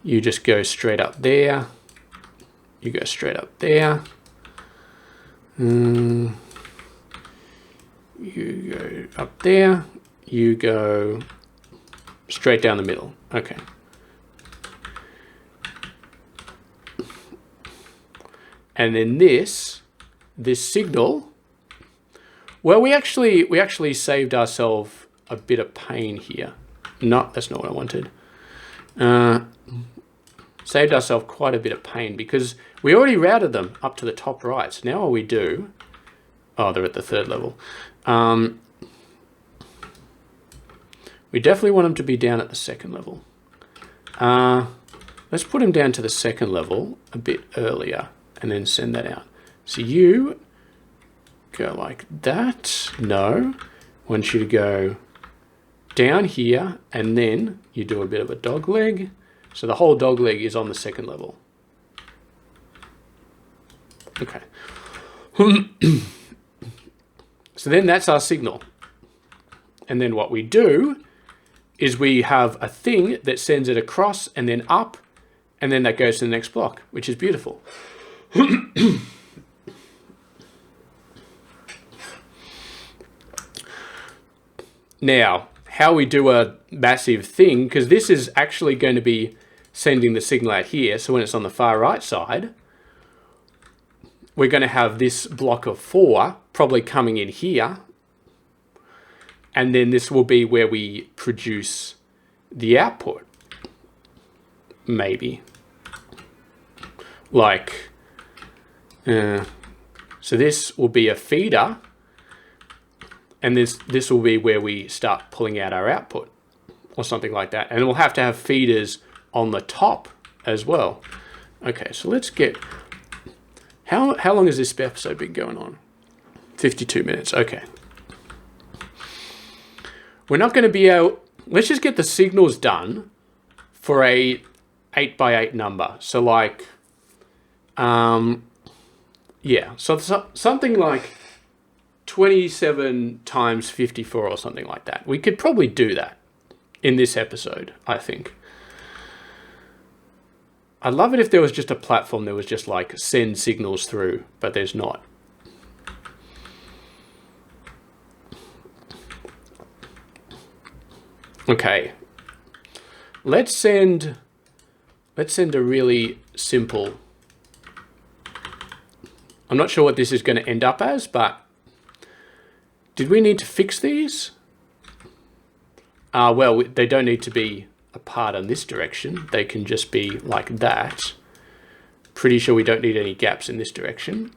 You just go straight up there. You go straight up there. You go up there. You go straight down the middle. Okay. And then this signal, well, we actually saved ourselves a bit of pain here. No, that's not what I wanted. Saved ourselves quite a bit of pain because we already routed them up to the top right. So now what we do, oh, they're at the third level. We definitely want them to be down at the second level. Let's put them down to the second level a bit earlier and then send that out. So you go like that. No, I want you to go down here and then you do a bit of a dog leg. So the whole dog leg is on the second level. Okay. So then that's our signal. And then what we do is we have a thing that sends it across and then up, and then that goes to the next block, which is beautiful. Now, how we do a massive thing, because this is actually going to be sending the signal out here. So when it's on the far right side, we're going to have this block of 4 probably coming in here. And then this will be where we produce the output. Maybe. Like, so this will be a feeder. And this will be where we start pulling out our output or something like that. And we'll have to have feeders on the top as well. Okay, so let's get, how long has this episode been going on? 52 minutes, okay. We're not going to be able, let's just get the signals done for a 8x8 number. So like, yeah, so something like 27 times 54 or something like that. We could probably do that in this episode, I think. I'd love it if there was just a platform that was just like send signals through, but there's not. Okay. Let's send a really simple. I'm not sure what this is going to end up as, but did we need to fix these? Well, they don't need to be apart in this direction. They can just be like that. Pretty sure we don't need any gaps in this direction.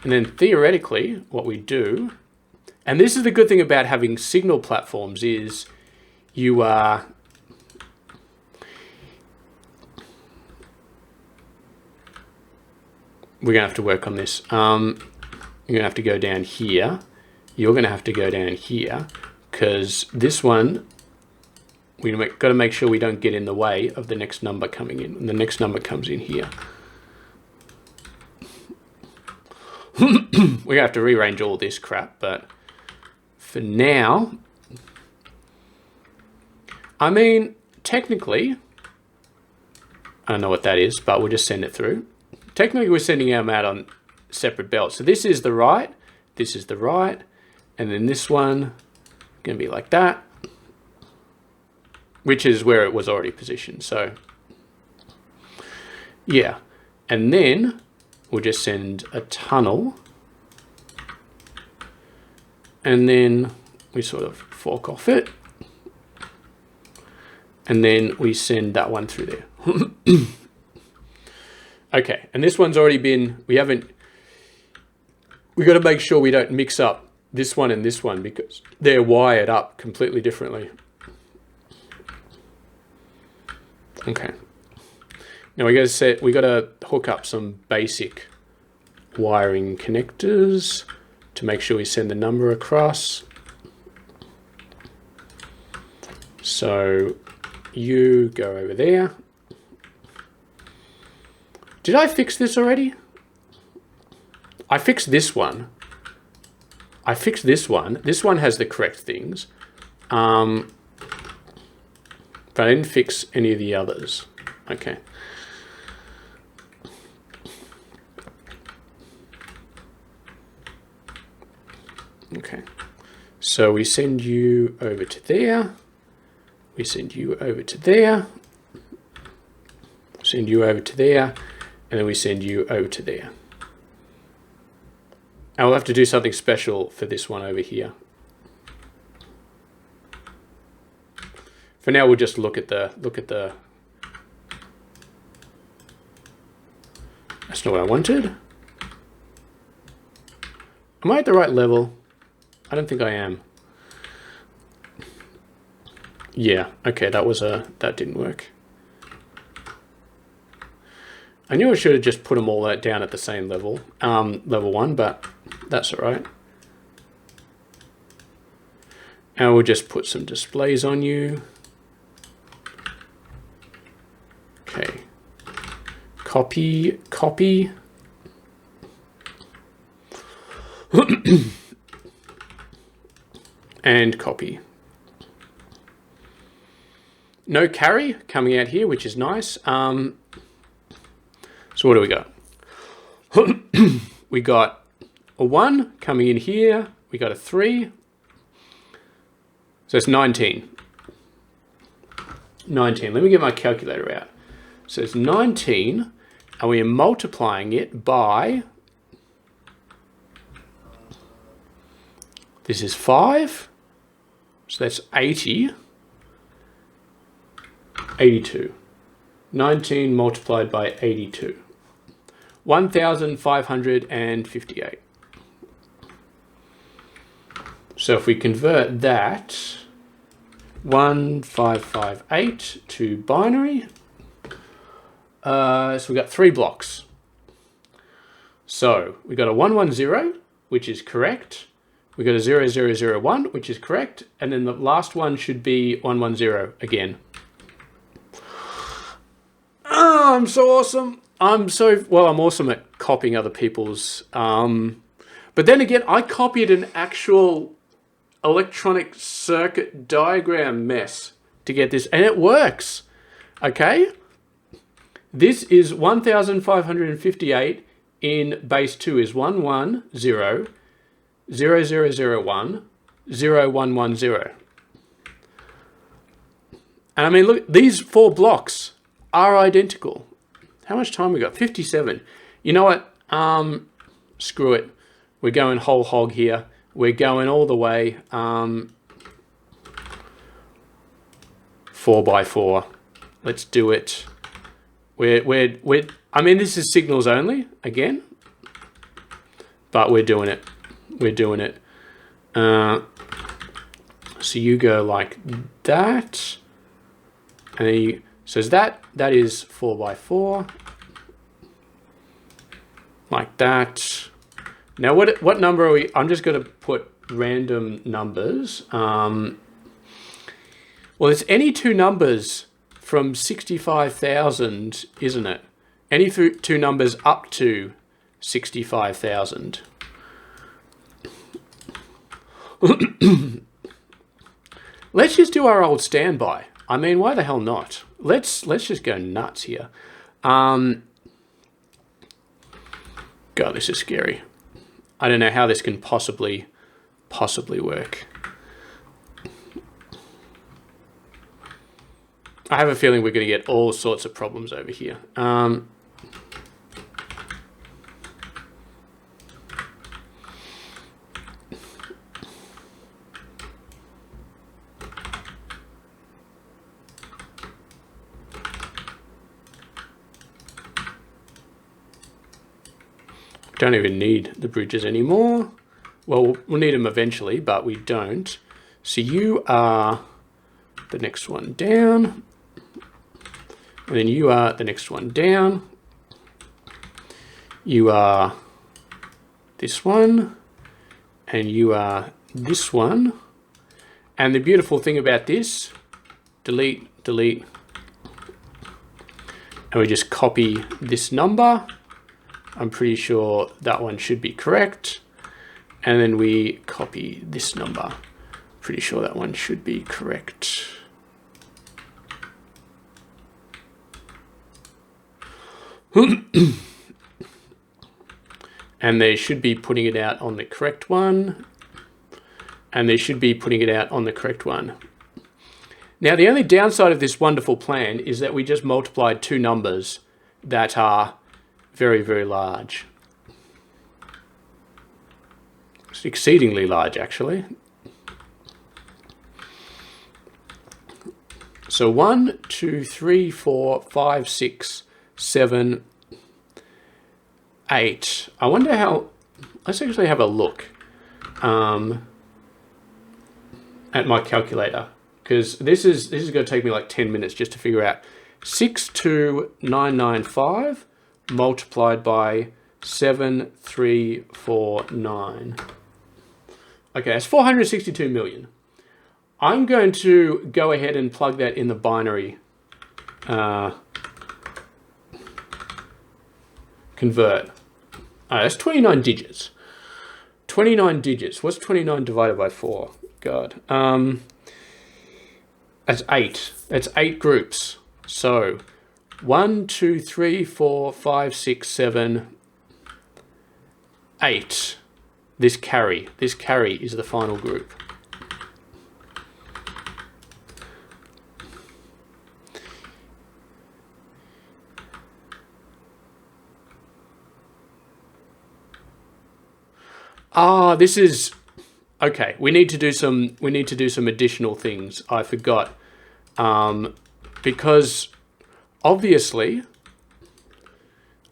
And then theoretically, what we do, and this is the good thing about having signal platforms, is you are we're going to have to work on this. You're going to have to go down here. You're going to have to go down here, because this one, we've got to make sure we don't get in the way of the next number coming in. And the next number comes in here. We're going to have to rearrange all this crap, but for now, I mean, technically, I don't know what that is, but we'll just send it through. Technically, we're sending them out on separate belts. So this is the right, this is the right, and then this one going to be like that, which is where it was already positioned. So yeah, and then we'll just send a tunnel, and then we sort of fork off it, and then we send that one through there. Okay, and this one's already been, we got to make sure we don't mix up this one and this one, because they're wired up completely differently. Okay. Now we got to hook up some basic wiring connectors to make sure we send the number across. So you go over there. Did I fix this already? I fixed this one. I fixed this one. This one has the correct things. But I didn't fix any of the others. Okay. Okay. So we send you over to there. We send you over to there. Send you over to there. And then we send you over to there. And we'll have to do something special for this one over here. For now, we'll just look at the. That's not what I wanted. Am I at the right level? I don't think I am. Yeah, okay, that didn't work. I knew I should have just put them all down at the same level, level 1, but that's all right. And we'll just put some displays on you. Okay. Copy. And copy. No carry coming out here, which is nice. So what do we got? We got a 1 coming in here. We got a 3. So it's 19. 19. Let me get my calculator out. So it's 19, and we are multiplying it by... This is 5. So that's 80. 82. 19 multiplied by 82. 1,558. So if we convert that 1558 to binary, so we got 3 blocks. So we got a 110, which is correct. We got a 0001, which is correct. And then the last one should be 110 again. Oh, I'm so awesome. I'm awesome at copying other people's. But then again, I copied an actual electronic circuit diagram mess to get this, and it works. Okay. This is 1558 in base 2 is 110, 0001, 0110. And I mean, look, these 4 blocks are identical. How much time we got? 57. You know what? Screw it. We're going whole hog here. We're going all the way 4x4. Let's do it. I mean, this is signals only again, but we're doing it. We're doing it. So you go like that, and then you, so that is 4x4, like that. Now what number are we? I'm just going to put random numbers. Well, it's any 2 numbers from 65,000, isn't it? Any 2 numbers up to 65,000. Let's just do our old standby. I mean, why the hell not? Let's just go nuts here. God, this is scary. I don't know how this can possibly work. I have a feeling we're going to get all sorts of problems over here. Don't even need the bridges anymore. Well, we'll need them eventually, but we don't. So you are the next one down. And then you are the next one down. You are this one. And you are this one. And the beautiful thing about this, delete. And we just copy this number. I'm pretty sure that one should be correct. And then we copy this number. Pretty sure that one should be correct. And they should be putting it out on the correct one. And they should be putting it out on the correct one. Now, the only downside of this wonderful plan is that we just multiplied two numbers that are very, very large. It's exceedingly large, actually. So 1, 2, 3, 4, 5, 6, 7, 8. I wonder how... Let's actually have a look at my calculator, because this is going to take me like 10 minutes just to figure out 62995 multiplied by 7349. Okay, that's 462 million. I'm going to go ahead and plug that in the binary convert. That's 29 digits. 29 digits. What's 29 divided by 4? God. That's 8. That's 8 groups. So 1, 2, 3, 4, 5, 6, 7, 8. This carry is the final group. This is okay. We need to do some additional things. I forgot, because obviously,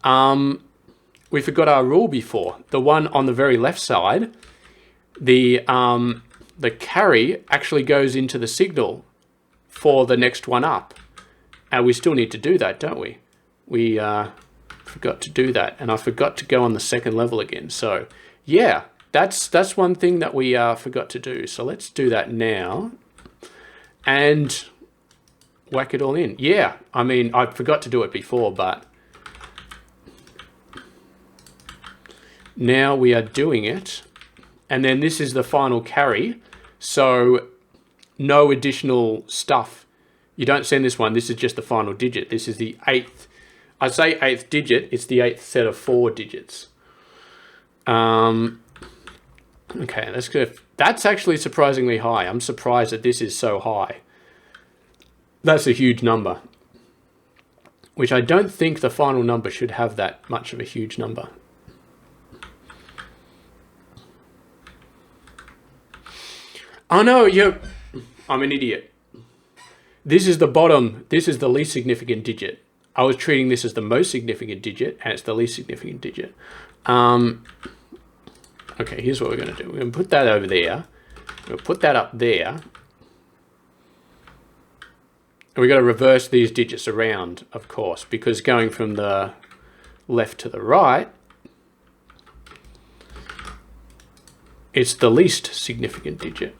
we forgot our rule before. The one on the very left side, the carry actually goes into the signal for the next one up, and we still need to do that, don't we? We forgot to do that, and I forgot to go on the second level again. So yeah. That's one thing that we forgot to do. So let's do that now and whack it all in. Yeah, I mean, I forgot to do it before, but now we are doing it. And then this is the final carry. So no additional stuff. You don't send this one. This is just the final digit. This is the 8th. I say 8th digit. It's the 8th set of 4 digits. Okay, that's good. That's actually surprisingly high. I'm surprised that this is so high. That's a huge number, which I don't think the final number should have that much of a huge number. Oh no, I'm an idiot. This is the bottom. This is the least significant digit. I was treating this as the most significant digit, and it's the least significant digit. Okay, here's what we're going to do. We're going to put that over there. We'll put that up there. And we've got to reverse these digits around, of course, because going from the left to the right, it's the least significant digit.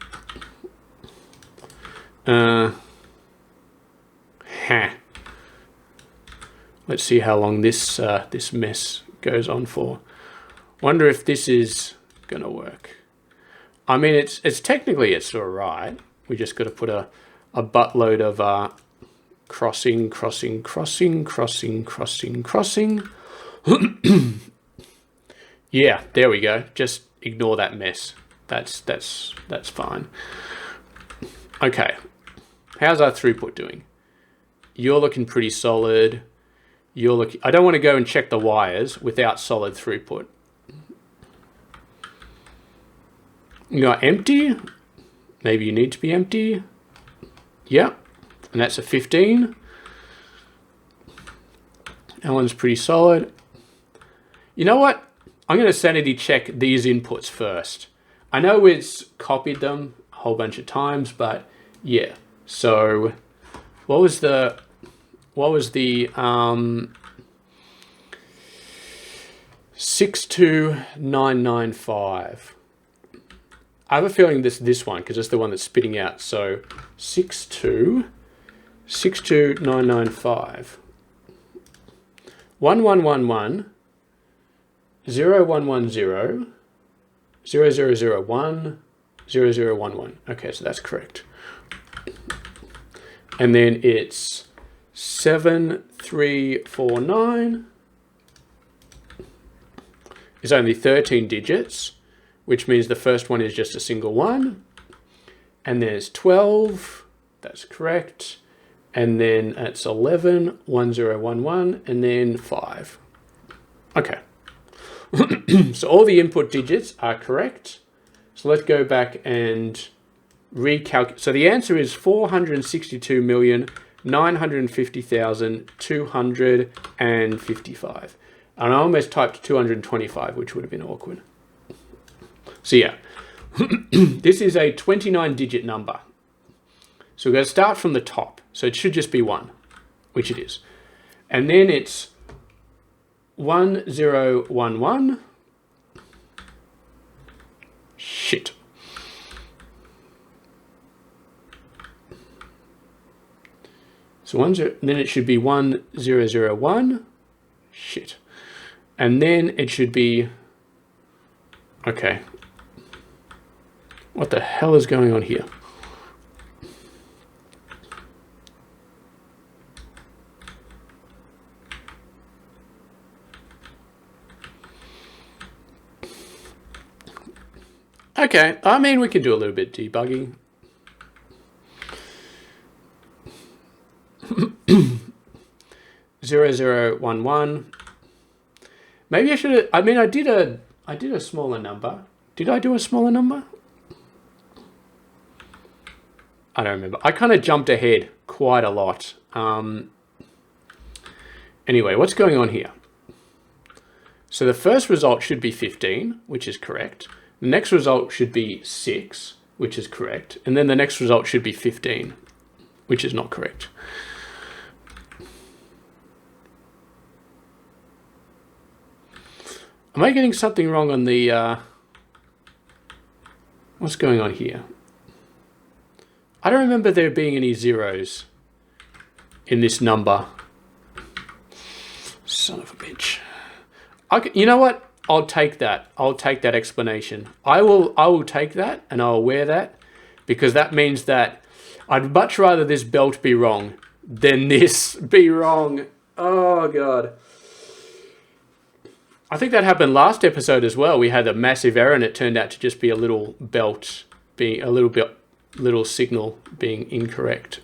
Let's see how long this this mess goes on for. Wonder if this is gonna work. I mean, it's technically all right. We just got to put a buttload of crossing. Yeah, there we go. Just ignore that mess. That's fine. Okay, how's our throughput doing? You're looking pretty solid. I don't want to go and check the wires without solid throughput. You got empty. Maybe you need to be empty. Yeah, and that's a 15. That one's pretty solid. You know what? I'm going to sanity check these inputs first. I know it's copied them a whole bunch of times, but yeah. So what was the 62995? I have a feeling this one, because it's the one that's spitting out. So 62995. 1111 0110 0001 0011. Okay, so that's correct. And then it's 7349 is only 13 digits, which means the first one is just a single one. And there's 12, that's correct. And then it's 11, 1011, and then 5. Okay. So all the input digits are correct. So let's go back and recalculate. So the answer is 462,950,255. And I almost typed 225, which would have been awkward. So yeah, this is a 29-digit number. So we're going to start from the top. So it should just be 1, which it is. And then it's 1011. Shit. So then it should be 1001. Shit. And then it should be, okay. What the hell is going on here? Okay, I mean, we can do a little bit debugging. 0011. Maybe I should have, I mean, I did a smaller number. Did I do a smaller number? I don't remember. I kind of jumped ahead quite a lot. Anyway, what's going on here? So the first result should be 15, which is correct. The next result should be 6, which is correct. And then the next result should be 15, which is not correct. Am I getting something wrong on the... what's going on here? I don't remember there being any zeros in this number. Son of a bitch. Okay, you know what? I'll take that. I'll take that explanation. I will take that and I'll wear that, because that means that I'd much rather this belt be wrong than this be wrong. Oh God. I think that happened last episode as well. We had a massive error and it turned out to just be a little belt being a little signal being incorrect.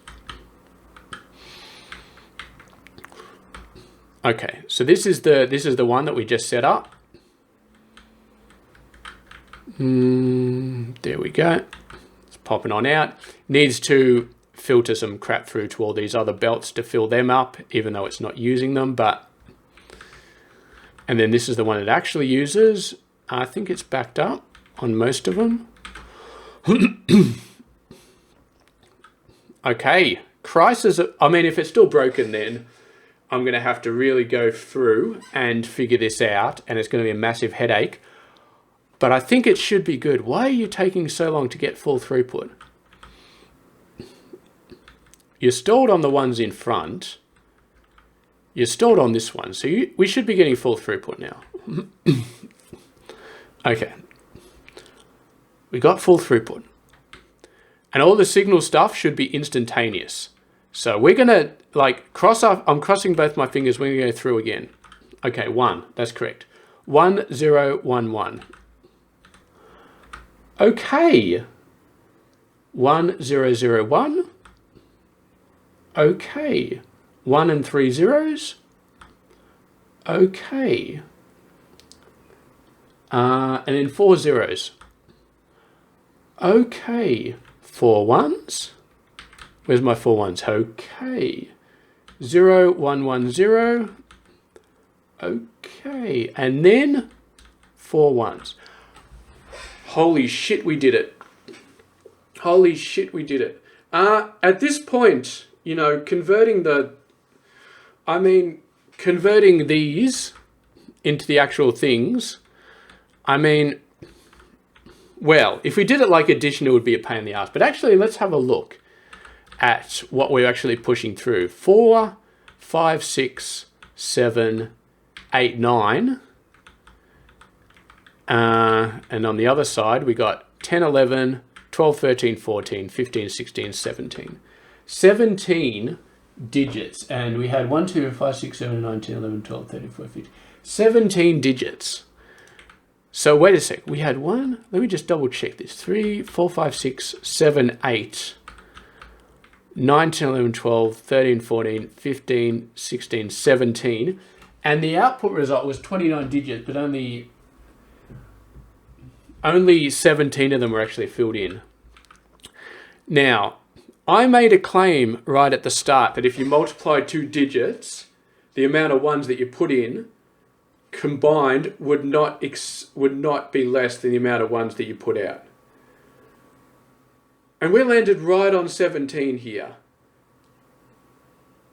Okay, so this is the one that we just set up. There we go. It's popping on out. Needs to filter some crap through to all these other belts to fill them up, even though it's not using them. And then this is the one it actually uses. I think it's backed up on most of them. Okay, crisis. I mean, if it's still broken, then I'm going to have to really go through and figure this out, and it's going to be a massive headache. But I think it should be good. Why are you taking so long to get full throughput? You're stalled on the ones in front. You're stalled on this one. So we should be getting full throughput now. Okay. We got full throughput. And all the signal stuff should be instantaneous. So we're going to cross off. I'm crossing both my fingers. We're going to go through again. Okay, 1. That's correct. 1011. Okay. 1001. Okay. 1 and 3 zeros. Okay. And then 4 zeros. Okay. 4 ones. Where's my 4 ones? Okay. 0, 1, 1, 0. Okay. And then 4 ones. Holy shit, we did it. Holy shit, we did it. At this point, you know, converting these into the actual things, I mean, well, if we did it like addition, it would be a pain in the ass. But actually, let's have a look at what we're actually pushing through. 4, 5, 6, 7, 8, 9. And on the other side, we got 10, 11, 12, 13, 14, 15, 16, 17. 17 digits. And we had 1, 2, 5, 6, 7, 9, 10, 11, 12, 13, 14, 15. 17 digits. So wait a sec. We had one. Let me just double check this. 3, 4, 5, 6, 7, 8, 9, 10, 11, 12, 13, 14, 15, 16, 17. And the output result was 29 digits, but only 17 of them were actually filled in. Now, I made a claim right at the start that if you multiply two digits, the amount of ones that you put in combined would not be less than the amount of ones that you put out. And we landed right on 17 here.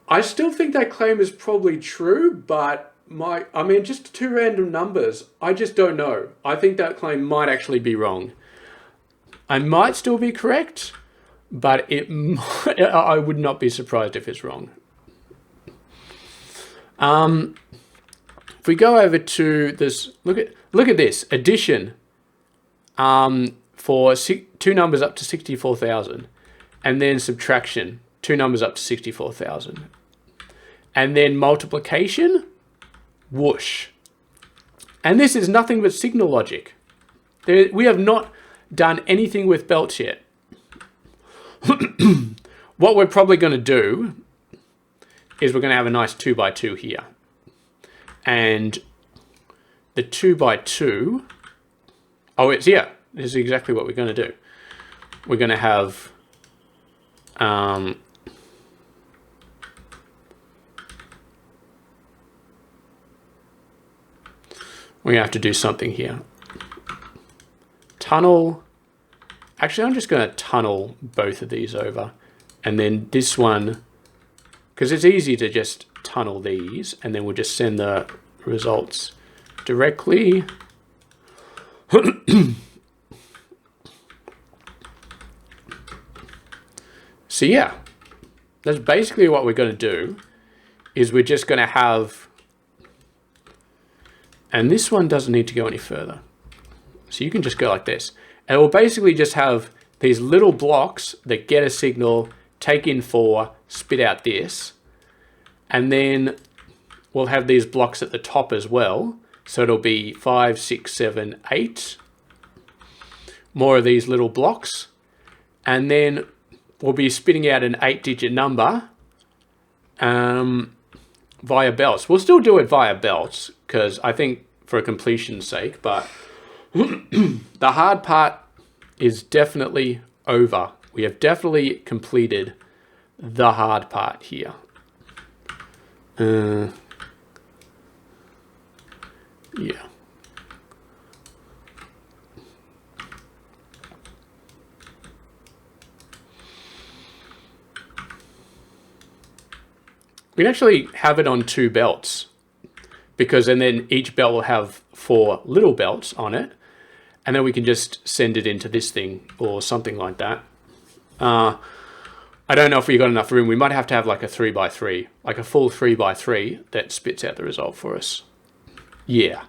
I still think that claim is probably true, but just two random numbers. I just don't know. I think that claim might actually be wrong. I might still be correct, but I would not be surprised if it's wrong. If we go over to this, look at this addition for two numbers up to 64,000, and then subtraction, two numbers up to 64,000, and then multiplication, whoosh. And this is nothing but signal logic. We have not done anything with belts yet. What we're probably going to do is we're going to have a nice 2x2 here. And the 2x2, this is exactly what we're going to do. We're going to have we have to do something here. Tunnel. Actually, I'm just going to tunnel both of these over. And then this one, because it's easy to just tunnel these, and then we'll just send the results directly. So yeah, that's basically what we're going to do, is we're just going to have, and this one doesn't need to go any further. So you can just go like this. And we'll basically just have these little blocks that get a signal, take in 4, spit out this. And then we'll have these blocks at the top as well. So it'll be 5, 6, 7, 8. More of these little blocks. And then we'll be spitting out an 8-digit number via belts. We'll still do it via belts, because I think for completion's sake, but the hard part is definitely over. We have definitely completed the hard part here. Yeah. We can actually have it on 2 belts, and then each belt will have 4 little belts on it, and then we can just send it into this thing or something like that. I don't know if we got enough room. We might have to have like a 3x3, like a full 3x3 that spits out the result for us. Yeah.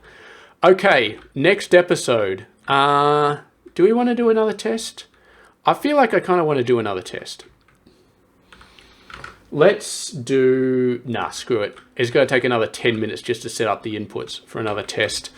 Okay, next episode. Do we want to do another test? I feel like I kind of want to do another test. Let's do... Nah, screw it. It's going to take another 10 minutes just to set up the inputs for another test.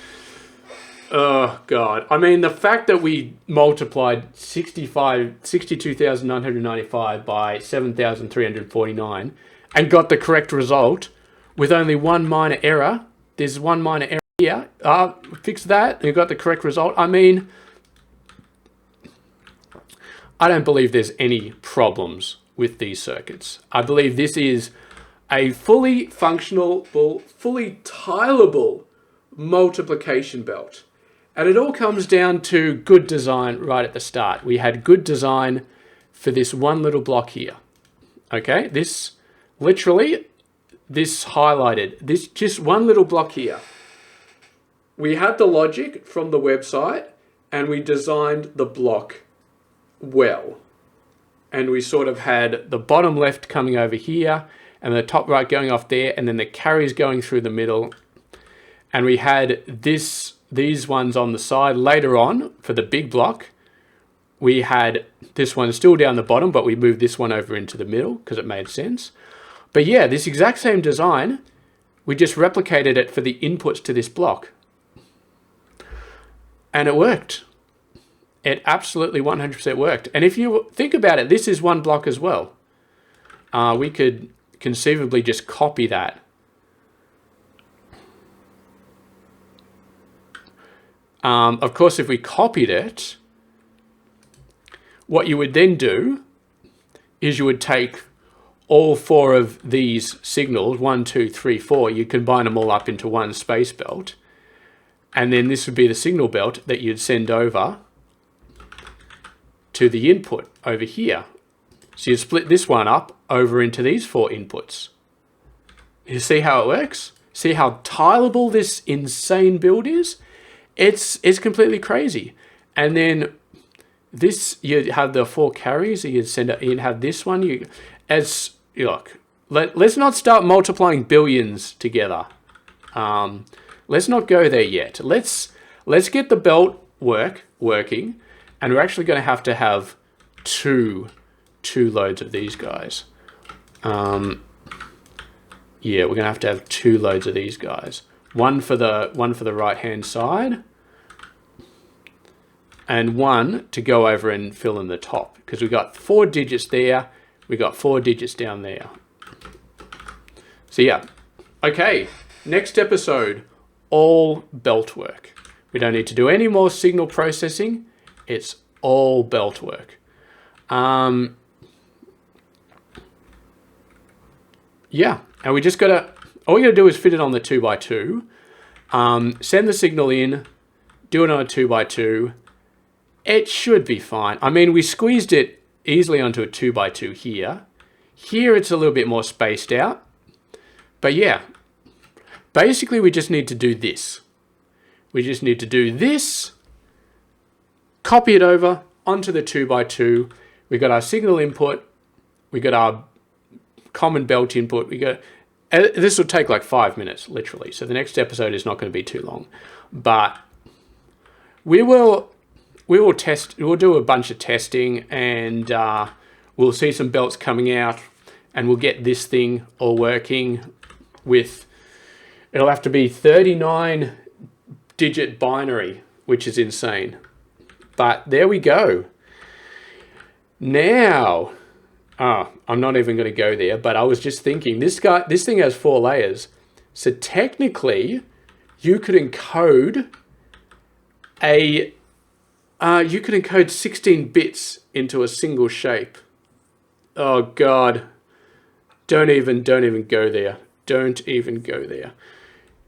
Oh, God. I mean, the fact that we multiplied 62,995 by 7,349 and got the correct result with only one minor error. There's one minor error here. Fix that and you got the correct result. I mean, I don't believe there's any problems with these circuits. I believe this is a fully functional, fully tileable multiplication belt. And it all comes down to good design right at the start. We had good design for this one little block here. Okay, this highlighted, this just one little block here. We had the logic from the website and we designed the block well. And we sort of had the bottom left coming over here and the top right going off there, and then the carries going through the middle. And we had these ones on the side. Later on, for the big block, we had this one still down the bottom, but we moved this one over into the middle because it made sense. But yeah, this exact same design, we just replicated it for the inputs to this block. And it worked. It absolutely 100% worked. And if you think about it, this is one block as well. We could conceivably just copy that. Of course, if we copied it, what you would then do is you would take all 4 of these signals, 1, 2, 3, 4, you combine them all up into one space belt. And then this would be the signal belt that you'd send over to the input over here. So you split this one up over into these 4 inputs. You see how it works? See how tileable this insane build is? It's completely crazy. And then this, you have the 4 carries, so you'd send it, you'd have this one. Look, let's not start multiplying billions together. Let's not go there yet. Let's get the belt working, and we're actually going to have two loads of these guys. Yeah, we're going to have 2 loads of these guys. One for the right hand side, and one to go over and fill in the top, because we've got 4 digits there, we got 4 digits down there. So yeah, okay, next episode, all belt work. We don't need to do any more signal processing. It's all belt work. Yeah, and we just gotta, all we gotta do is fit it on the 2x2, send the signal in, do it on a 2x2. It should be fine. I mean, we squeezed it easily onto a 2x2 here. Here it's a little bit more spaced out. But yeah, basically we just need to do this. We just need to do this, copy it over onto the 2x2. We got our signal input. We got our common belt input. This will take like 5 minutes, literally. So the next episode is not going to be too long, but we will test. We'll do a bunch of testing, and we'll see some belts coming out, and we'll get this thing all working with. It'll have to be 39-digit binary, which is insane. But there we go. Now, I'm not even going to go there, but I was just thinking, this thing has 4 layers. So technically, you could encode 16 bits into a single shape. Oh God. Don't even go there. Don't even go there.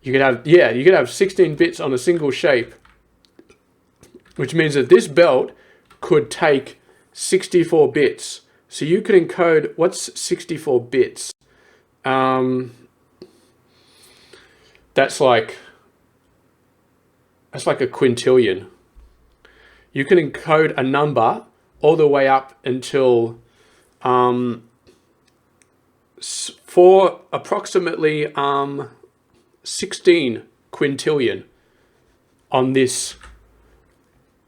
You could have 16 bits on a single shape, which means that this belt could take 64 bits. So you could encode, what's 64 bits? That's like a quintillion. You can encode a number all the way up until for approximately 16 quintillion on this.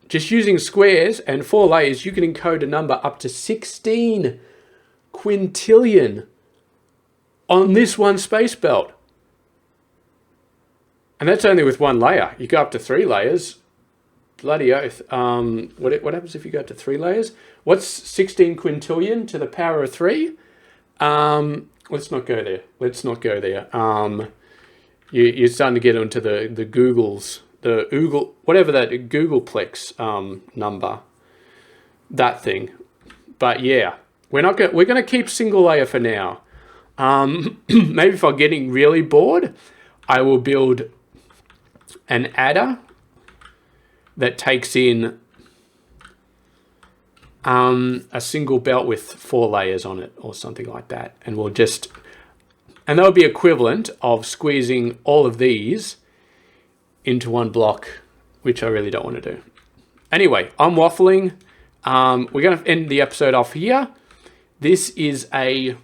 Just using squares and 4 layers, you can encode a number up to 16 quintillion on this one space belt. And that's only with 1 layer. You go up to 3 layers. Bloody oath. What happens if you go up to 3 layers? What's 16 quintillion to the power of 3? Let's not go there. Let's not go there. You're starting to get into the Googles. The whatever that Googleplex number, that thing. But yeah, we're going to keep single layer for now. Maybe if I'm getting really bored, I will build an adder that takes in a single belt with 4 layers on it or something like that, and that would be equivalent of squeezing all of these into one block, which I really don't want to do. Anyway, I'm waffling. We're going to end the episode off here. This is a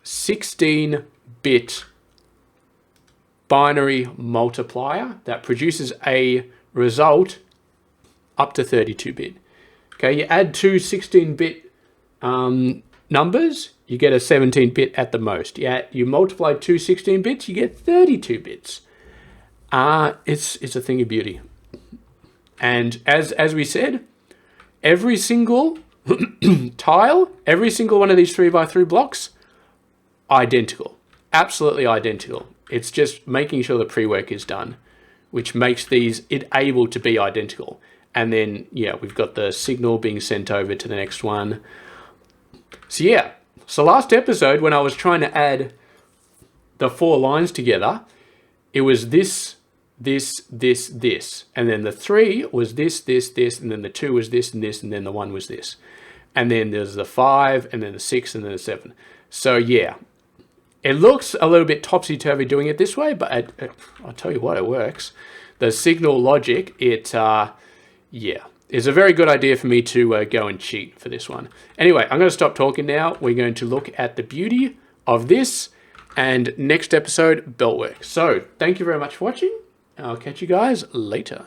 16-bit binary multiplier that produces a result up to 32-bit. Okay, you add 2 16-bit numbers, you get a 17-bit at the most. You multiply 2 16 bits, you get 32 bits. It's a thing of beauty. And as we said, every single tile, every single one of these 3x3 blocks, identical. Absolutely identical. It's just making sure the pre-work is done, which makes it able to be identical. And then, yeah, we've got the signal being sent over to the next one. So yeah, so last episode when I was trying to add the 4 lines together, it was this, this. And then the 3 was this, and then the 2 was this, and then the 1 was this. And then there's the 5, and then the 6, and then the 7. So yeah, it looks a little bit topsy-turvy doing it this way, but I'll tell you what, it works. The signal logic, yeah, is a very good idea for me to go and cheat for this one. Anyway, I'm going to stop talking now. We're going to look at the beauty of this, and next episode, belt work. So thank you very much for watching. I'll catch you guys later.